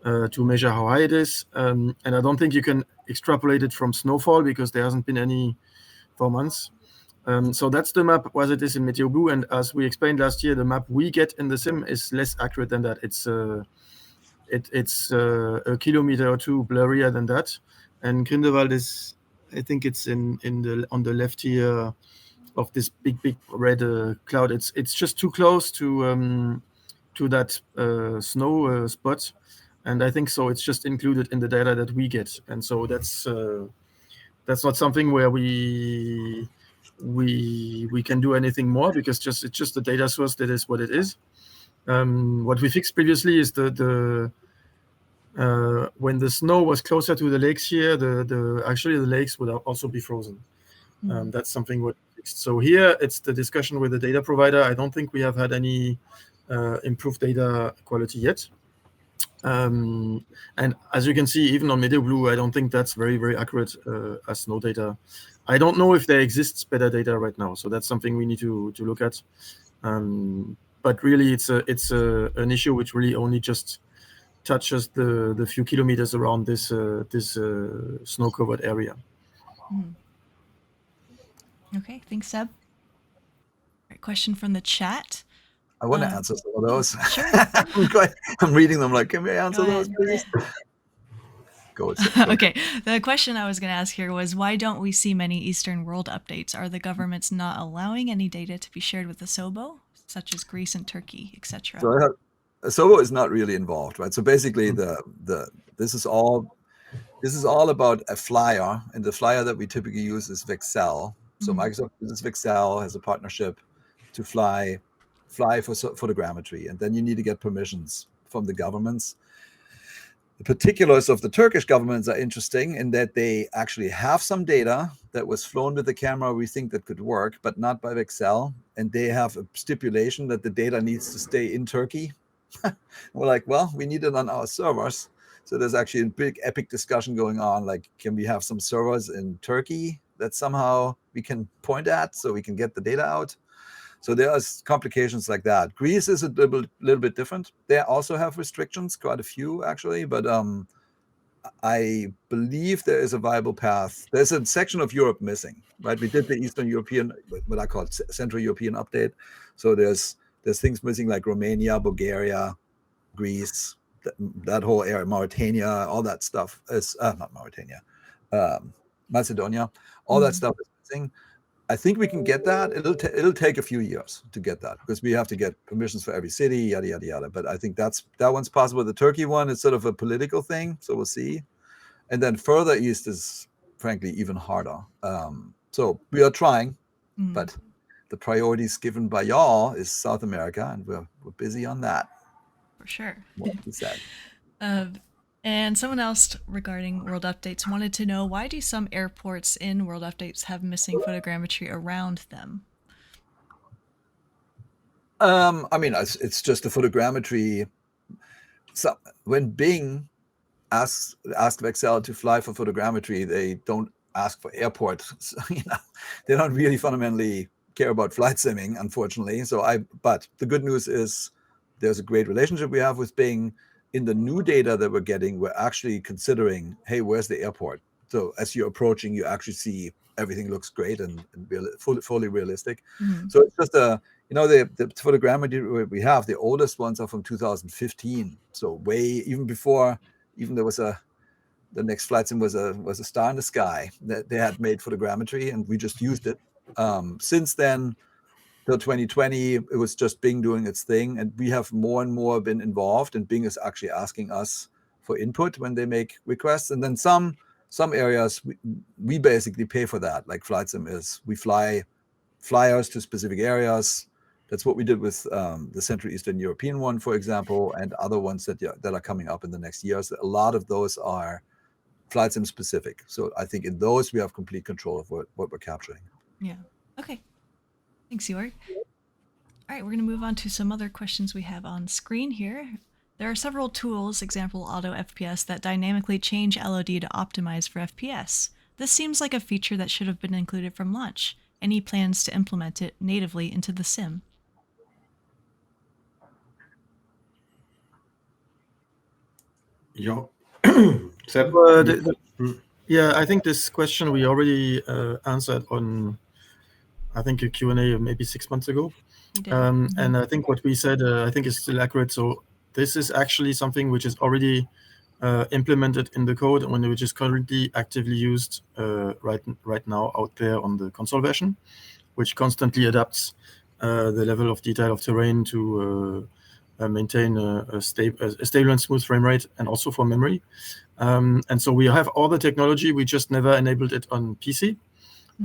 to measure how high it is. And I don't think you can extrapolate it from snowfall because there hasn't been any for months. So that's the map as it is in Meteobu, and as we explained last year, the map we get in the sim is less accurate than that. It's a kilometer or two blurrier than that, and Grindelwald is, I think it's on the left here of this big red cloud. It's just too close to that snow spot, and I think so. It's just included in the data that we get, and so that's not something where we can do anything more because it's just the data source that is what it is. What we fixed previously is the when the snow was closer to the lakes here, actually the lakes would also be frozen. That's something what fixed. So here it's the discussion with the data provider. I don't think we have had any improved data quality yet. And as you can see, even on Meteoblue, I don't think that's very, very accurate as snow data. I don't know if there exists better data right now, so that's something we need to look at. But really, it's an issue which really only just touches the few kilometers around this snow-covered area. Okay, thanks, Seb. All right, question from the chat. I want to answer some of those. Sure. I'm reading them like, can we answer those, please? Go. Okay, the question I was going to ask here was, why don't we see many Eastern world updates? Are the governments not allowing any data to be shared with Asobo, such as Greece and Turkey, etc.? So Asobo is not really involved, right? So basically, this is all about a flyer, and the flyer that we typically use is Vexel. So Microsoft uses Vexel, has a partnership to fly for photogrammetry, and then you need to get permissions from the governments. The particulars of the Turkish governments are interesting in that they actually have some data that was flown with the camera we think that could work, but not by Vexel, and they have a stipulation that the data needs to stay in Turkey. We're like, well, we need it on our servers. So there's actually a big epic discussion going on, like, can we have some servers in Turkey that somehow we can point at so we can get the data out? So there are complications like that. Greece is a little bit different. They also have restrictions, quite a few actually, but I believe there is a viable path. There's a section of Europe missing, right? We did the Eastern European, what I call it, Central European update. So there's things missing like Romania, Bulgaria, Greece, that whole area, Mauritania, all that stuff is not Mauritania, Macedonia, all that stuff is missing. I think we can get that. It'll take a few years to get that because we have to get permissions for every city, yada yada yada. But I think that one's possible. The Turkey one is sort of a political thing, so we'll see. And then further east is frankly even harder. So we are trying, but the priorities given by y'all is South America, and we're busy on that. For sure. What you said. And someone else regarding World Updates wanted to know, why do some airports in World Updates have missing photogrammetry around them? I mean, it's just the photogrammetry. So when Bing asked Excel to fly for photogrammetry, they don't ask for airports. They don't really fundamentally care about flight simming, unfortunately. But the good news is there's a great relationship we have with Bing. In the new data that we're getting, we're actually considering, hey, where's the airport? So as you're approaching, you actually see everything looks great and fully realistic. So it's just the photogrammetry we have, the oldest ones are from 2015. So way even before, even there was the next flight sim was a star in the sky that they had made photogrammetry, and we just used it. Since then, till 2020, it was just Bing doing its thing, and we have more and more been involved, and Bing is actually asking us for input when they make requests. And then some areas we basically pay for that, like Flight Sim is. We fly flyers to specific areas. That's what we did with the Central Eastern European one, for example, and other ones that are coming up in the next years. A lot of those are Flight Sim specific. So I think in those we have complete control of what we're capturing. Yeah. Okay. Thanks, Jorg. All right, we're going to move on to some other questions we have on screen here. There are several tools, example Auto FPS, that dynamically change LOD to optimize for FPS. This seems like a feature that should have been included from launch. Any plans to implement it natively into the sim? Yeah. Yeah, I think this question we already answered on, I think, a Q&A maybe 6 months ago. And I think what we said, I think is still accurate. So this is actually something which is already implemented in the code, and which is currently actively used right now out there on the console version, which constantly adapts the level of detail of terrain to maintain a stable and smooth frame rate, and also for memory. And so we have all the technology, we just never enabled it on PC.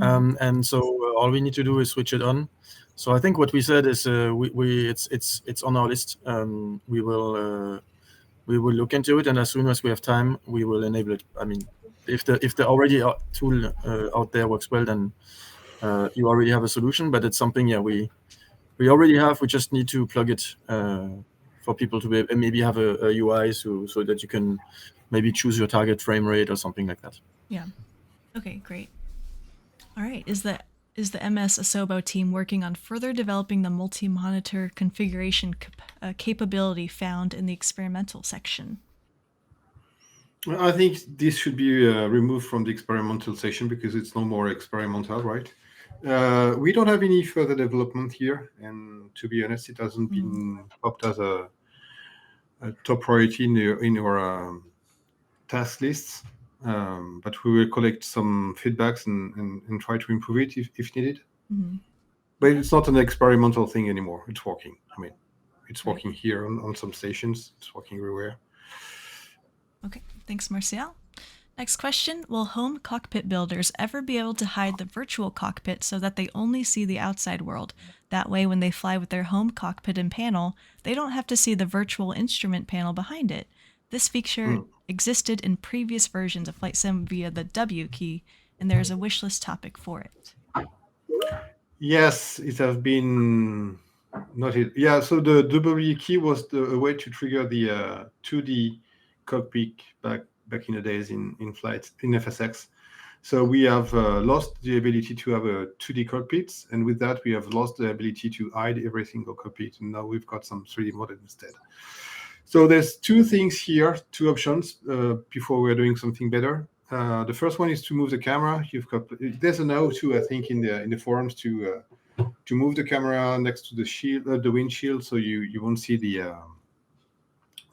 And so all we need to do is switch it on. So I think what we said is it's on our list. We will look into it, and as soon as we have time, we will enable it. I mean, if the already tool out there works well, then you already have a solution. But it's something, we already have. We just need to plug it for people to maybe have a UI so that you can maybe choose your target frame rate or something like that. Yeah. Okay, great. All right. Is the MS Asobo team working on further developing the multi-monitor configuration capability found in the experimental section? I think this should be removed from the experimental section because it's no more experimental, right? We don't have any further development here, and to be honest, it hasn't been popped as a top priority in our task lists. But we will collect some feedbacks and try to improve it if needed. But it's not an experimental thing anymore. It's working. I mean, it's working here on some stations. It's working everywhere. Okay, thanks, Martial. Next question, will home cockpit builders ever be able to hide the virtual cockpit so that they only see the outside world? That way, when they fly with their home cockpit and panel, they don't have to see the virtual instrument panel behind it. This feature existed in previous versions of Flight Sim via the W key, and there is a wishlist topic for it. Yes, it has been noted. Yeah, so the W key was a way to trigger the 2D cockpit back in the days in flight in FSX. So we have lost the ability to have a 2D cockpit, and with that we have lost the ability to hide every single cockpit, and now we've got some 3D model instead. So there's two things here, two options before we're doing something better. The first one is to move the camera. There's an how-to, I think, in the forums to move the camera next to the shield, the windshield, so you won't see the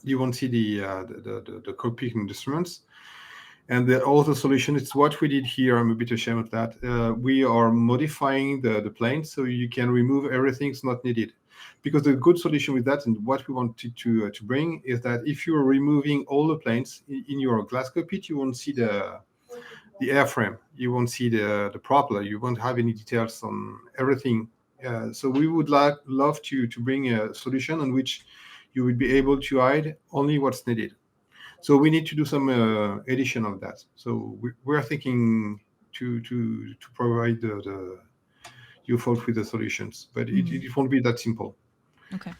you won't see the cockpit instruments. And the other solution is what we did here. I'm a bit ashamed of that. We are modifying the plane so you can remove everything that's not needed. Because the good solution with that, and what we wanted to bring, is that if you are removing all the planes in your glass cockpit, you won't see the airframe, you won't see the propeller, you won't have any details on everything. So we would love to bring a solution on which you would be able to hide only what's needed. So we need to do some edition of that. So we're thinking to provide you folks with the solutions, but it won't be that simple. Okay.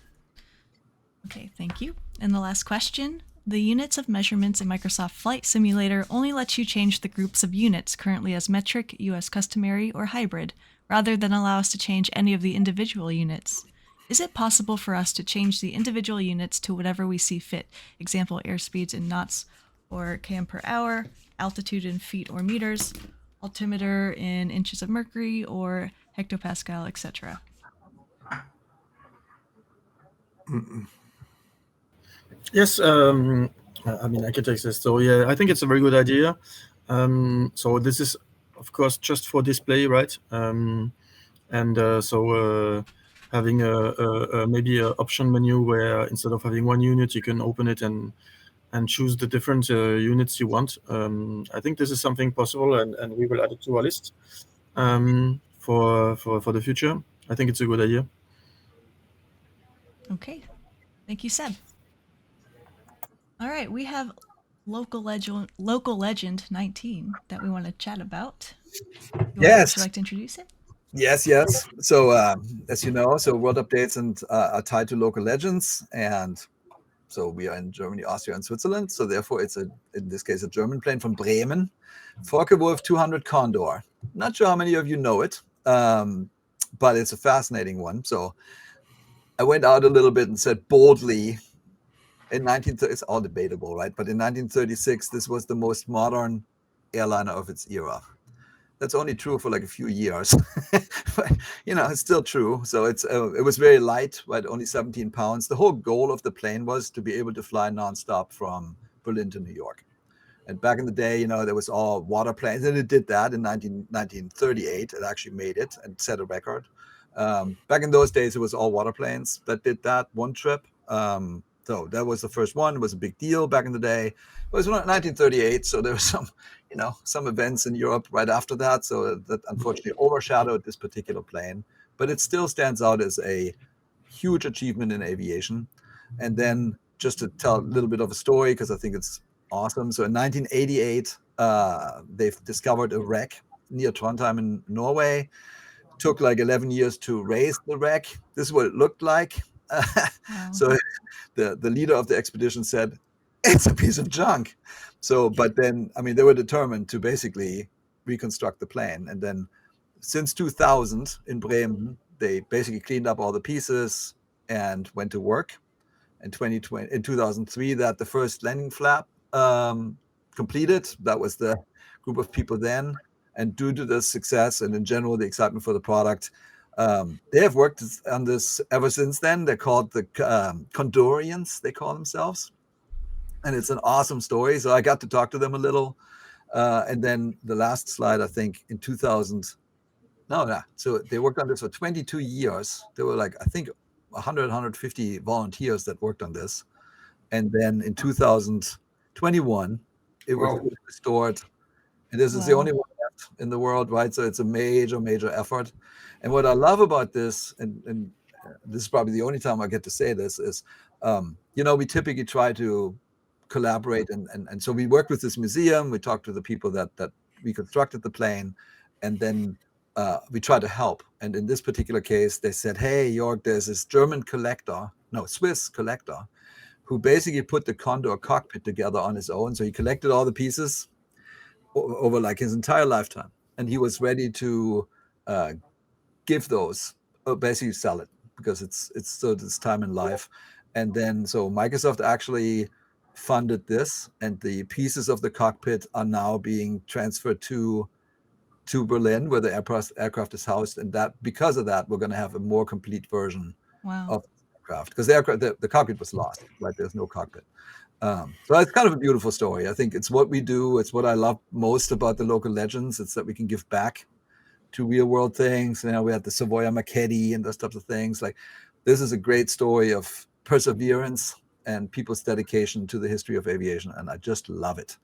Okay, thank you. And the last question. The units of measurements in Microsoft Flight Simulator only lets you change the groups of units currently as metric, US customary, or hybrid, rather than allow us to change any of the individual units. Is it possible for us to change the individual units to whatever we see fit? Example, airspeeds in knots or km per hour, altitude in feet or meters, altimeter in inches of mercury or hectopascal, etc. Yes, I mean, I can take this. So yeah, I think it's a very good idea. So this is, of course, just for display, right? So having maybe an option menu where instead of having one unit, you can open it and choose the different units you want. I think this is something possible, and we will add it to our list for the future. I think it's a good idea. Okay, thank you, Seb. All right, we have Local Legend 19 that we want to chat about. Would you like to introduce it? Yes. So as you know, so world updates are tied to local legends, and so we are in Germany, Austria, and Switzerland. So therefore, it's in this case a German plane from Bremen, Focke-Wulf 200 Condor. Not sure how many of you know it, but it's a fascinating one. So I went out a little bit and said boldly, in 1930, it's all debatable, right? But in 1936, this was the most modern airliner of its era. That's only true for like a few years, but it's still true. So it was very light, right? Only 17 pounds. The whole goal of the plane was to be able to fly nonstop from Berlin to New York. And back in the day, there was all water planes, and it did that in 1938. It actually made it and set a record. Back in those days, it was all water planes that did that one trip. So that was the first one. It was a big deal back in the day. It was 1938, so there was some events in Europe right after that. So that unfortunately overshadowed this particular plane, but it still stands out as a huge achievement in aviation. And then just to tell a little bit of a story, because I think it's awesome. So in 1988, they've discovered a wreck near Trondheim in Norway. It took like 11 years to raise the wreck. This is what it looked like. Wow. So the leader of the expedition said, it's a piece of junk. So, but then, they were determined to basically reconstruct the plane. And then since 2000 in Bremen, they basically cleaned up all the pieces and went to work. In 2003, that the first landing flap completed. That was the group of people then. And due to the success and in general, the excitement for the product, they have worked on this ever since then. They're called the Condorians, they call themselves. And it's an awesome story. So I got to talk to them a little. And then the last slide, I think in 2000. So they worked on this for 22 years. There were I think 150 volunteers that worked on this. And then in 2021, it was restored. And this is the only one left in the world, right? So it's a major, major effort. And what I love about this, and this is probably the only time I get to say this, is, we typically try to collaborate. And so we worked with this museum. We talked to the people that reconstructed the plane. And then we try to help. And in this particular case, they said, hey, Jorg, there's this Swiss collector who basically put the Condor cockpit together on his own. So he collected all the pieces over his entire lifetime. And he was ready to give those, or basically sell it, because it's this time in life. And then, so Microsoft actually funded this, and the pieces of the cockpit are now being transferred to Berlin, where the aircraft is housed, and that because of that, we're going to have a more complete version of the aircraft because the cockpit was lost, right? There's no cockpit. So it's kind of a beautiful story. I think it's what we do. It's what I love most about the local legends. It's that we can give back to real world things. You know, we had the Savoia Marchetti and those types of things. Like, this is a great story of perseverance and people's dedication to the history of aviation, and I just love it.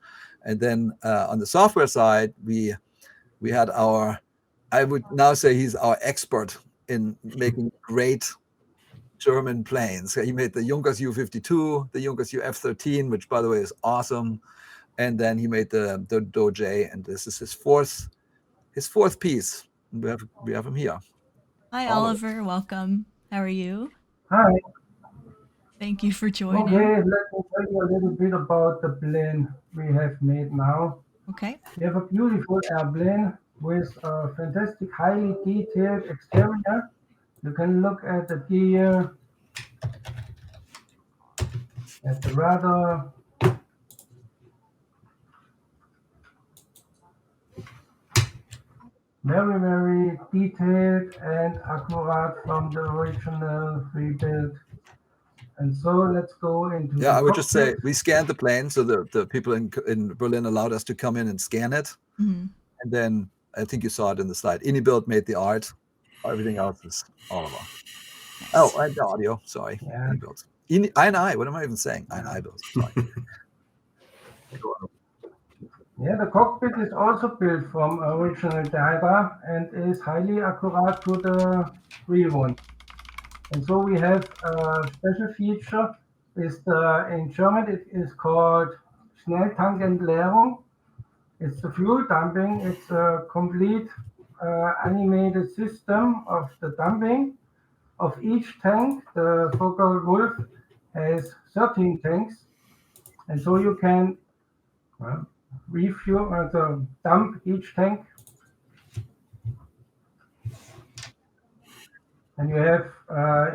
And then on the software side, we had I would now say he's our expert in making great German planes. He made the Junkers U-52, the Junkers UF-13, which by the way is awesome, and then he made the Doge, and this is his fourth piece. We have him here. Hi, Oliver. Welcome. How are you? Hi. Thank you for joining. Okay, let me tell you a little bit about the plane we have made now. Okay. We have a beautiful airplane with a fantastic, highly detailed exterior. You can look at the gear, at the rudder, very, very detailed and accurate from the original rebuild. And so let's go into I would just say we scanned the plane, so the people in Berlin allowed us to come in and scan it. Mm-hmm. And then I think you saw it in the slide. iniBuild made the art. Everything else is Oliver. Nice. Oh, and the audio. Sorry. Yeah. iniBuilds. iniBuilds. What am I even saying? iniBuilds. Sorry. Yeah, the cockpit is also built from original data and is highly accurate to the real one. And so we have a special feature. In German it is called Schnelltankentleerung. It's the fuel dumping. It's a complete animated system of the dumping of each tank. The Focke-Wulf has 13 tanks, and so you can refuel, dump each tank. And you have,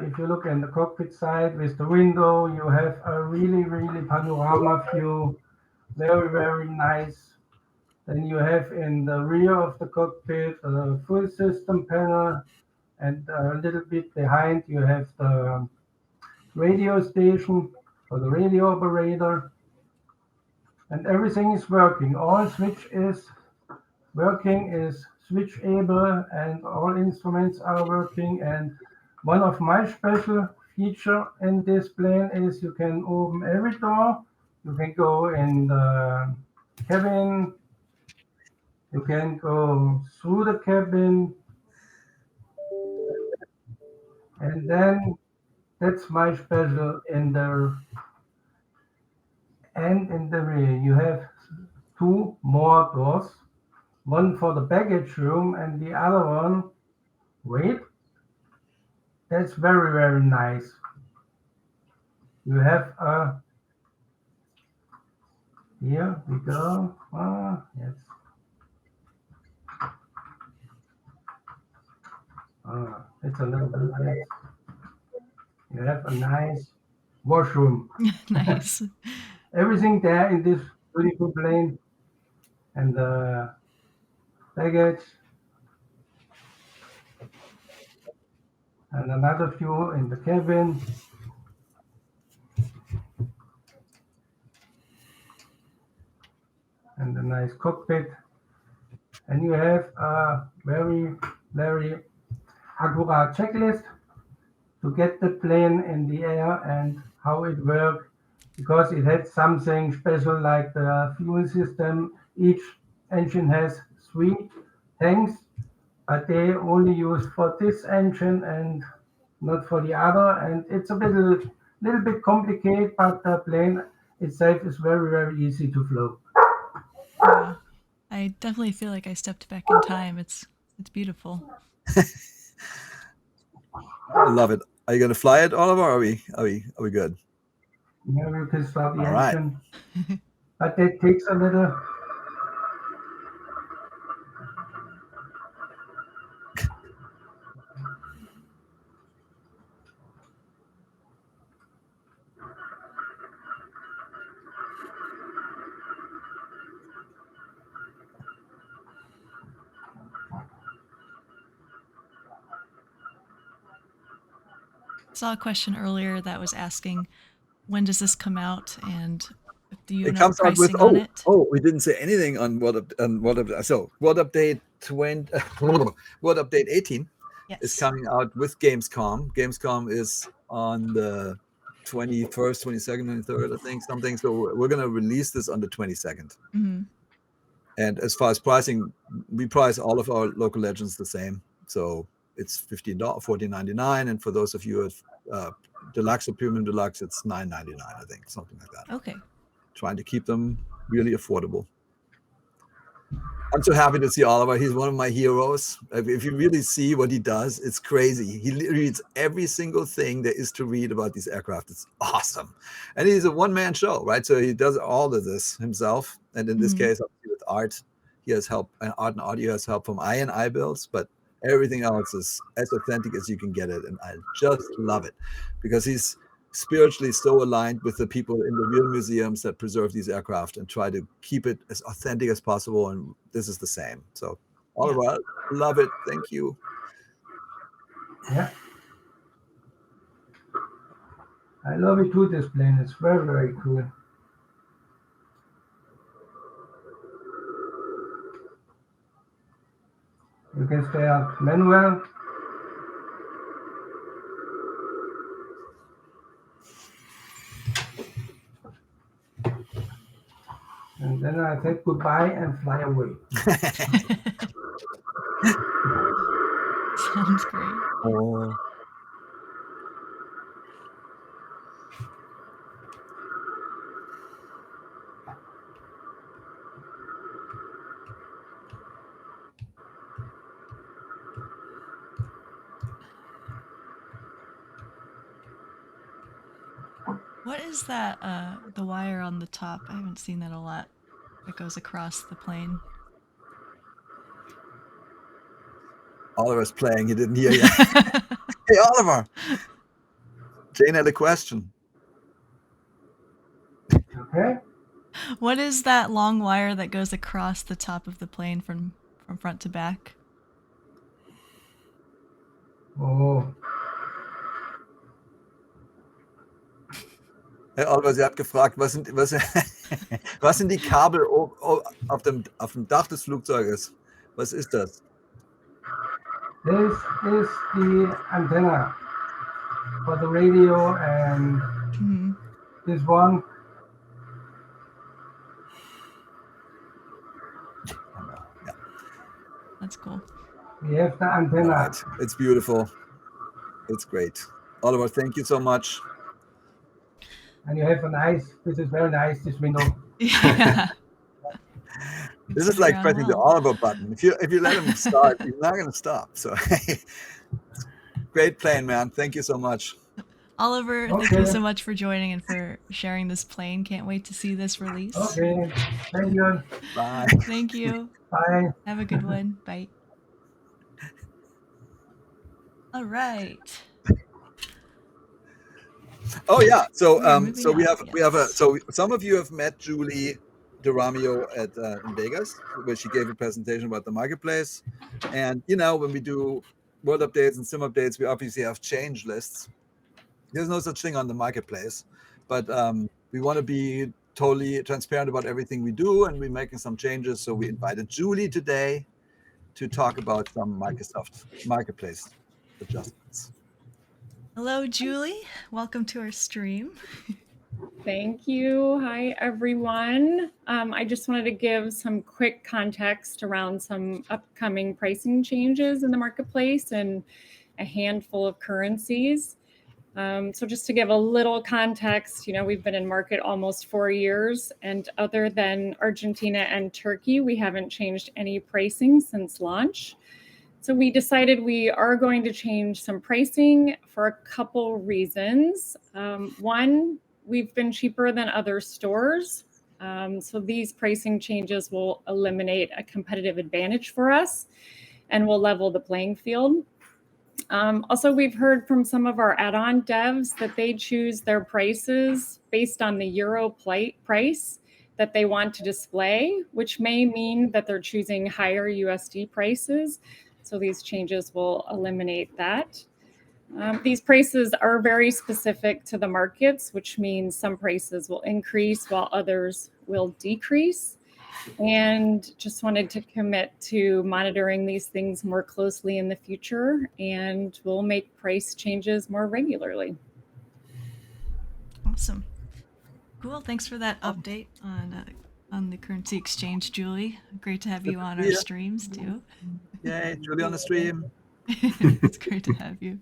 if you look in the cockpit side with the window, you have a really, really panorama view. Very, very nice. Then you have in the rear of the cockpit a full system panel, and a little bit behind you have the radio station for the radio operator. And everything is working. All switch is working, is switchable, and all instruments are working. And one of my special feature in this plane is you can open every door. You can go in the cabin. You can go through the cabin. And then that's my special in the rear. You have two more doors. One for the baggage room and the other one, wait, that's very, very nice. You have here we go. Yes. It's a little bit less. You have a nice washroom. Nice. Everything there in this beautiful plane, and the baggage, and another view in the cabin. And a nice cockpit. And you have a very, very accurate checklist to get the plane in the air and how it works, because it had something special like the fuel system. Each engine has 3 tanks, but they only use for this engine and not for the other. And it's a little bit complicated, but the plane itself is very, very easy to fly. Yeah. I definitely feel like I stepped back in time. It's beautiful. I love it. Are you going to fly it, Oliver? Or are we good? Yeah, you can start the All right. engine, but it takes a little. Saw a question earlier that was asking, when does this come out, and do you It know comes out with pricing on it? we didn't say anything on what update 20 what update 18 Yes. is coming out with Gamescom. Gamescom is on the 21st, 22nd, 23rd, I think, something. So we're gonna release this on the 22nd. Mhm. And as far as pricing, we price all of our local legends the same. So it's $15, $14.99, and for those of you at deluxe or premium deluxe, it's $9.99, I think, something like that. Okay. Trying to keep them really affordable. I'm so happy to see Oliver. He's one of my heroes. If you really see what he does, it's crazy. He reads every single thing there is to read about these aircraft. It's awesome. And he's a one-man show, right? So he does all of this himself. And in this case, obviously with art, he has help, and art and audio has help from iniBuilds, but everything else is as authentic as you can get it. And I just love it because he's spiritually so aligned with the people in the real museums that preserve these aircraft and try to keep it as authentic as possible. And this is the same. So Oliver, love it. Thank you. Yeah. I love it too, this plane. It's very, very cool. You can start manual. And then I said goodbye and fly away. Sounds great. Oh. What is that, the wire on the top? I haven't seen that a lot. That goes across the plane. Oliver's playing. He didn't hear you. Hey, Oliver. Jayne had a question. Okay. What is that long wire that goes across the top of the plane from front to back? Oh. Herr Oliver, sie hat gefragt, was sind die Kabel auf dem Dach des Flugzeuges? Was ist das? This is the antenna for the radio, and this one. Yeah. That's cool. We have the antenna. Right. It's beautiful. It's great. Oliver, thank you so much. And you have a nice, this is very nice, this window. Yeah. This is like pressing the Oliver button. If you let him start, he's not going to stop. So great plane, man. Thank you so much. Oliver, thank you so much for joining and for sharing this plane. Can't wait to see this release. Okay. Thank you. Bye. Thank you. Bye. Have a good one. Bye. All right. Oh yeah. So we have yes. so some of you have met Julie DeRamio at in Vegas, where she gave a presentation about the marketplace. And when we do world updates and sim updates, we obviously have change lists. There's no such thing on the marketplace, but we want to be totally transparent about everything we do, and we're making some changes. So we invited Julie today to talk about some Microsoft marketplace adjustments. Hello, Julie. Welcome to our stream. Thank you. Hi, everyone. I just wanted to give some quick context around some upcoming pricing changes in the marketplace and a handful of currencies. So just to give a little context, we've been in market almost 4 years, and other than Argentina and Turkey, we haven't changed any pricing since launch. So we decided we are going to change some pricing for a couple reasons. One, we've been cheaper than other stores. So these pricing changes will eliminate a competitive advantage for us and will level the playing field. Also, we've heard from some of our add-on devs that they choose their prices based on the euro price that they want to display, which may mean that they're choosing higher USD prices. So these changes will eliminate that. These prices are very specific to the markets, which means some prices will increase while others will decrease. And just wanted to commit to monitoring these things more closely in the future, and we'll make price changes more regularly. Awesome. Cool. Thanks for that update on the currency exchange, Julie. Great to have you on our streams too. Yay, Julie on the stream. It's great to have you.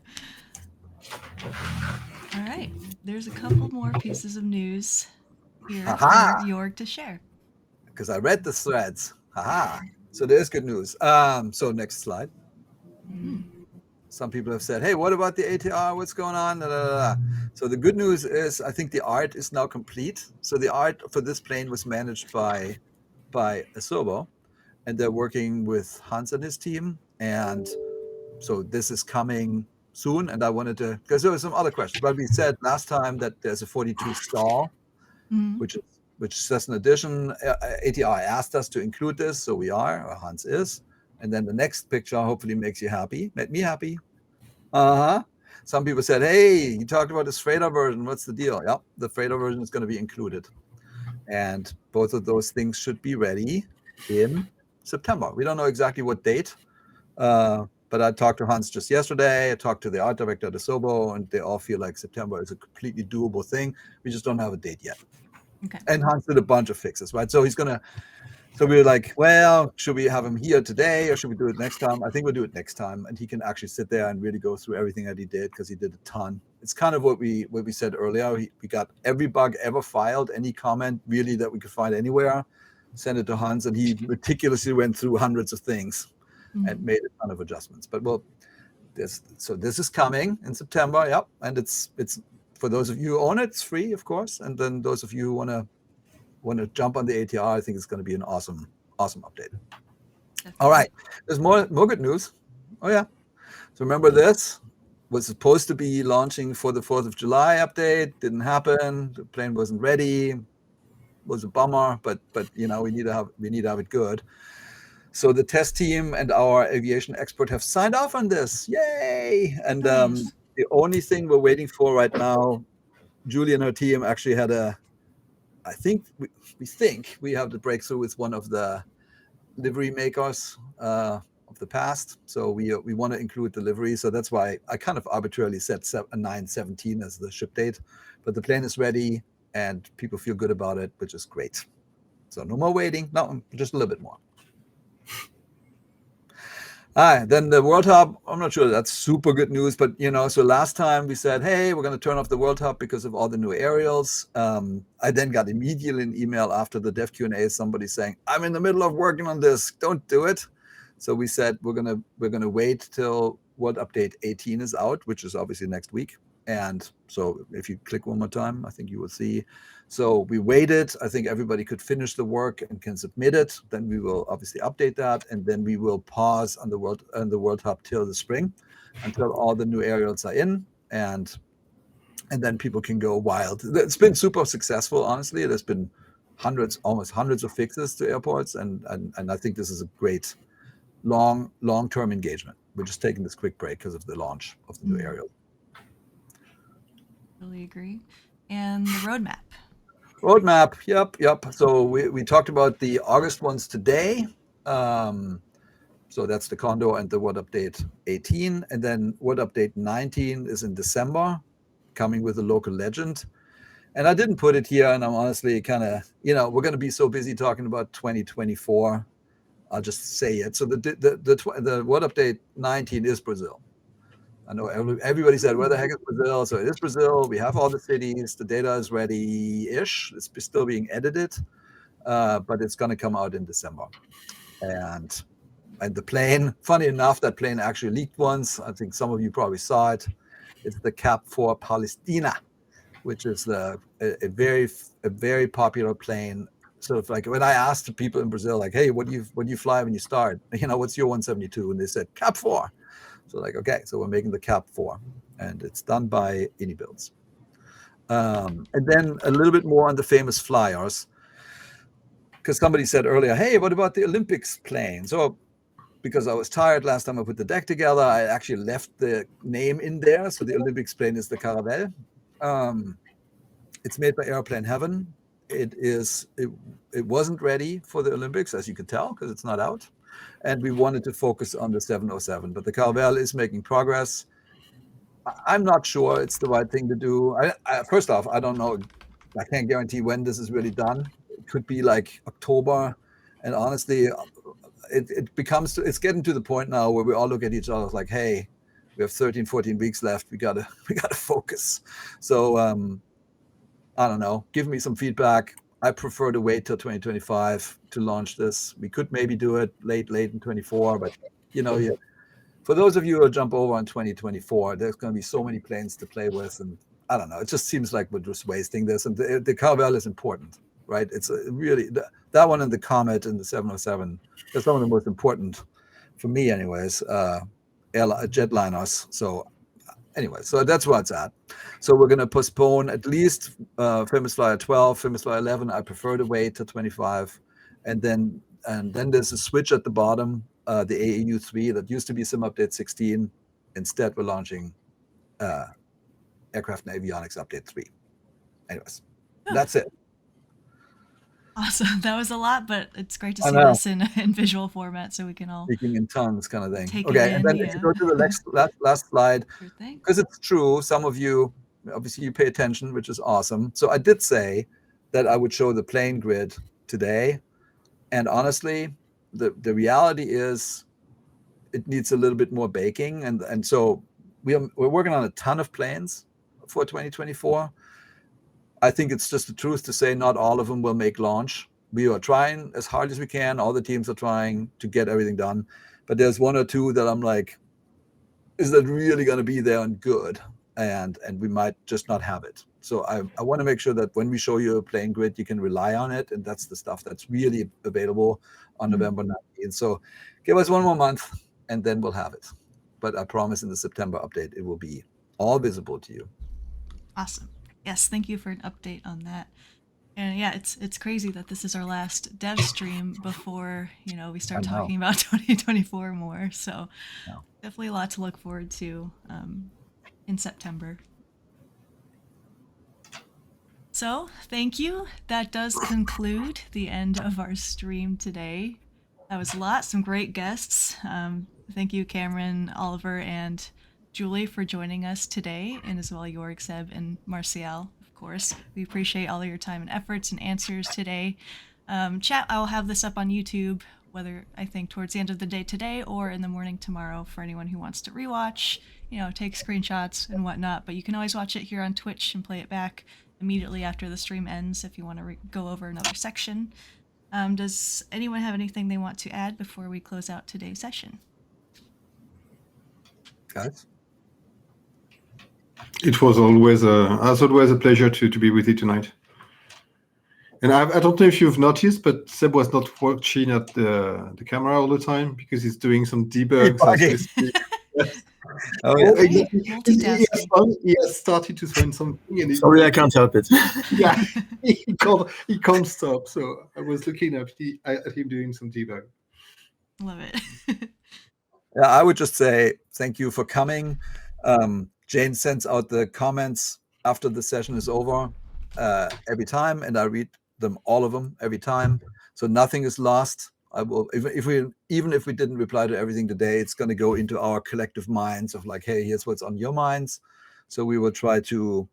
All right. There's a couple more pieces of news here for Jorg to share. Because I read the threads. Haha. So there's good news. So next slide. Some people have said, hey, what about the ATR? What's going on? So the good news is I think the art is now complete. So the art for this plane was managed by Asobo, and they're working with Hans and his team. And so this is coming soon. And I wanted to, because there were some other questions, but we said last time that there's a 42 stall, which is just an addition. ATR asked us to include this, so we are, or Hans is. And then the next picture hopefully makes you happy. Made me happy. Some people said, hey, you talked about this freighter version. What's the deal? Yep, the freighter version is going to be included. And both of those things should be ready in September. We don't know exactly what date, but I talked to Hans just yesterday. I talked to the art director at Asobo, and they all feel like September is a completely doable thing. We just don't have a date yet. Okay. And Hans did a bunch of fixes, right? So so we were like, well, should we have him here today or should we do it next time? I think we'll do it next time. And he can actually sit there and really go through everything that he did, because he did a ton. It's kind of what we said earlier. We got every bug ever filed, any comment really that we could find anywhere, sent it to Hans, and he meticulously went through hundreds of things and made a ton of adjustments. But this is coming in September. Yep. And it's for those of you who own it, it's free, of course. And then those of you who want to jump on the ATR, I think it's going to be an awesome update. Definitely. All right, there's more good news. Oh yeah, so remember this was supposed to be launching for the 4th of July update. Didn't happen. The plane wasn't ready. Was a bummer, but you know, we need to have it good. So the test team and our aviation expert have signed off on this. Yay! And nice. The only thing we're waiting for right now, Julie and her team actually had I think we think we have the breakthrough with one of the livery makers of the past. So we want to include delivery. So that's why I kind of arbitrarily set 9/17 as the ship date. But the plane is ready and people feel good about it, which is great. So no more waiting. No, just a little bit more. All right, then the World Hub, I'm not sure that's super good news, but you know, so last time we said, hey, we're going to turn off the World Hub because of all the new aerials. I then got immediately an email after the dev Q&A, somebody saying, I'm in the middle of working on this, don't do it. So we said we're gonna wait till World Update 18 is out, which is obviously next week. And so if you click one more time, I think you will see. So we waited. I think everybody could finish the work and can submit it. Then we will obviously update that, and then we will pause on the World Hub till the spring, until all the new aerials are in, and then people can go wild. It's been super successful, honestly. There's been almost hundreds of fixes to airports, and I think this is a great long-term engagement. We're just taking this quick break because of the launch of the new aerial. Really agree. And the roadmap. Yep. So we talked about the August ones today. So that's the Condor and the World Update 18. And then World Update 19 is in December, coming with a local legend. And I didn't put it here, and I'm honestly kind of, we're going to be so busy talking about 2024. I'll just say it. So the World Update 19 is Brazil. I know everybody said, where the heck is Brazil? So it is Brazil. We have all the cities. The data is ready-ish. It's still being edited, but it's going to come out in December. And the plane, funny enough, that plane actually leaked once. I think some of you probably saw it. It's the Cap 4 Palestina, which is a very popular plane. Sort of like when I asked the people in Brazil, like, hey, what do you fly when you start? What's your 172? And they said Cap 4. So like, okay, so we're making the Cap 4, and it's done by iniBuilds. And then a little bit more on the famous flyers, because somebody said earlier, hey, what about the Olympics plane? So because I was tired last time I put the deck together, I actually left the name in there. So the Olympics plane is the Caravelle. It's made by Airplane Heaven. It wasn't ready for the Olympics, as you can tell, because it's not out. And we wanted to focus on the 707. But the Caravelle is making progress. I'm not sure it's the right thing to do. First off, I don't know. I can't guarantee when this is really done. It could be like October. And honestly, it's getting to the point now where we all look at each other like, hey, we have 13, 14 weeks left. We gotta focus. So I don't know. Give me some feedback. I prefer to wait till 2025 to launch this. We could maybe do it late in 24, but for those of you who jump over on 2024, there's going to be so many planes to play with, and I don't know. It just seems like we're just wasting this. And the Caravelle is important, right? It's really that one and the Comet and the 707. They're some of the most important, for me, anyways. Jetliners. So, anyway, so that's where it's at. So we're going to postpone at least Famous Flyer 12, Famous Flyer 11. I prefer to wait till 25, and then there's a switch at the bottom. The AAU3 that used to be Sim Update 16. Instead, we're launching Aircraft and Avionics Update 3. Anyways, that's it. Awesome. That was a lot, but it's great to see this in visual format so we can all speaking in tongues kind of thing. Okay, and then if you go to the last slide, because it's true, some of you, obviously you pay attention, which is awesome. So I did say that I would show the plane grid today. And honestly, the reality is it needs a little bit more baking. And so we're working on a ton of planes for 2024. I think it's just the truth to say not all of them will make launch. We are trying as hard as we can. All the teams are trying to get everything done. But there's one or two that I'm like, is that really going to be there and good? And we might just not have it. So I want to make sure that when we show you a plane grid, you can rely on it. And that's the stuff that's really available on November 19th. So give us one more month and then we'll have it. But I promise in the September update, it will be all visible to you. Awesome. Yes, thank you for an update on that. And yeah, it's crazy that this is our last dev stream before, we start talking about 2024 more. So definitely a lot to look forward to in September. So thank you. That does conclude the end of our stream today. That was a lot, some great guests. Thank you, Cameron, Oliver, and Julie for joining us today, and as well Jorg, Seb, and Martial, of course. We appreciate all of your time and efforts and answers today. Chat, I'll have this up on YouTube, whether I think towards the end of the day today or in the morning tomorrow for anyone who wants to rewatch, take screenshots and whatnot. But you can always watch it here on Twitch and play it back immediately after the stream ends if you want to go over another section. Does anyone have anything they want to add before we close out today's session? Guys? It was always a pleasure to be with you tonight. And I don't know if you've noticed, but Seb was not watching at the camera all the time because he's doing some debugs. He has started to find something. And sorry, I can't help it. Yeah, he can't stop. So I was looking at him doing some debug. Love it. Yeah, I would just say thank you for coming. Jayne sends out the comments after the session is over every time, and I read them, all of them, every time. So nothing is lost. I will, even if we didn't reply to everything today, it's going to go into our collective minds of like, hey, here's what's on your minds. So we will try to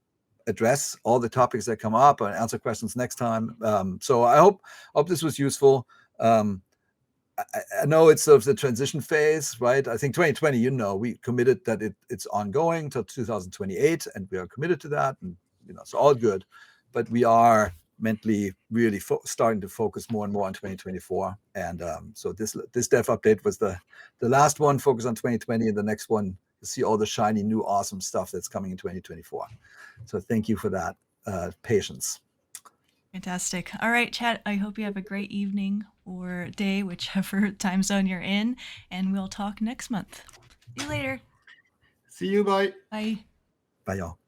address all the topics that come up and answer questions next time. So I hope this was useful. I know it's sort of the transition phase, right? I think 2020, we committed that it's ongoing till 2028, and we are committed to that, and it's all good. But we are mentally really starting to focus more and more on 2024. And so this dev update was the last one, focus on 2020, and the next one, you'll see all the shiny, new, awesome stuff that's coming in 2024. So thank you for that patience. Fantastic. All right, chat, I hope you have a great evening or day, whichever time zone you're in, and we'll talk next month. See you later. See you. Bye. Bye. Bye, y'all.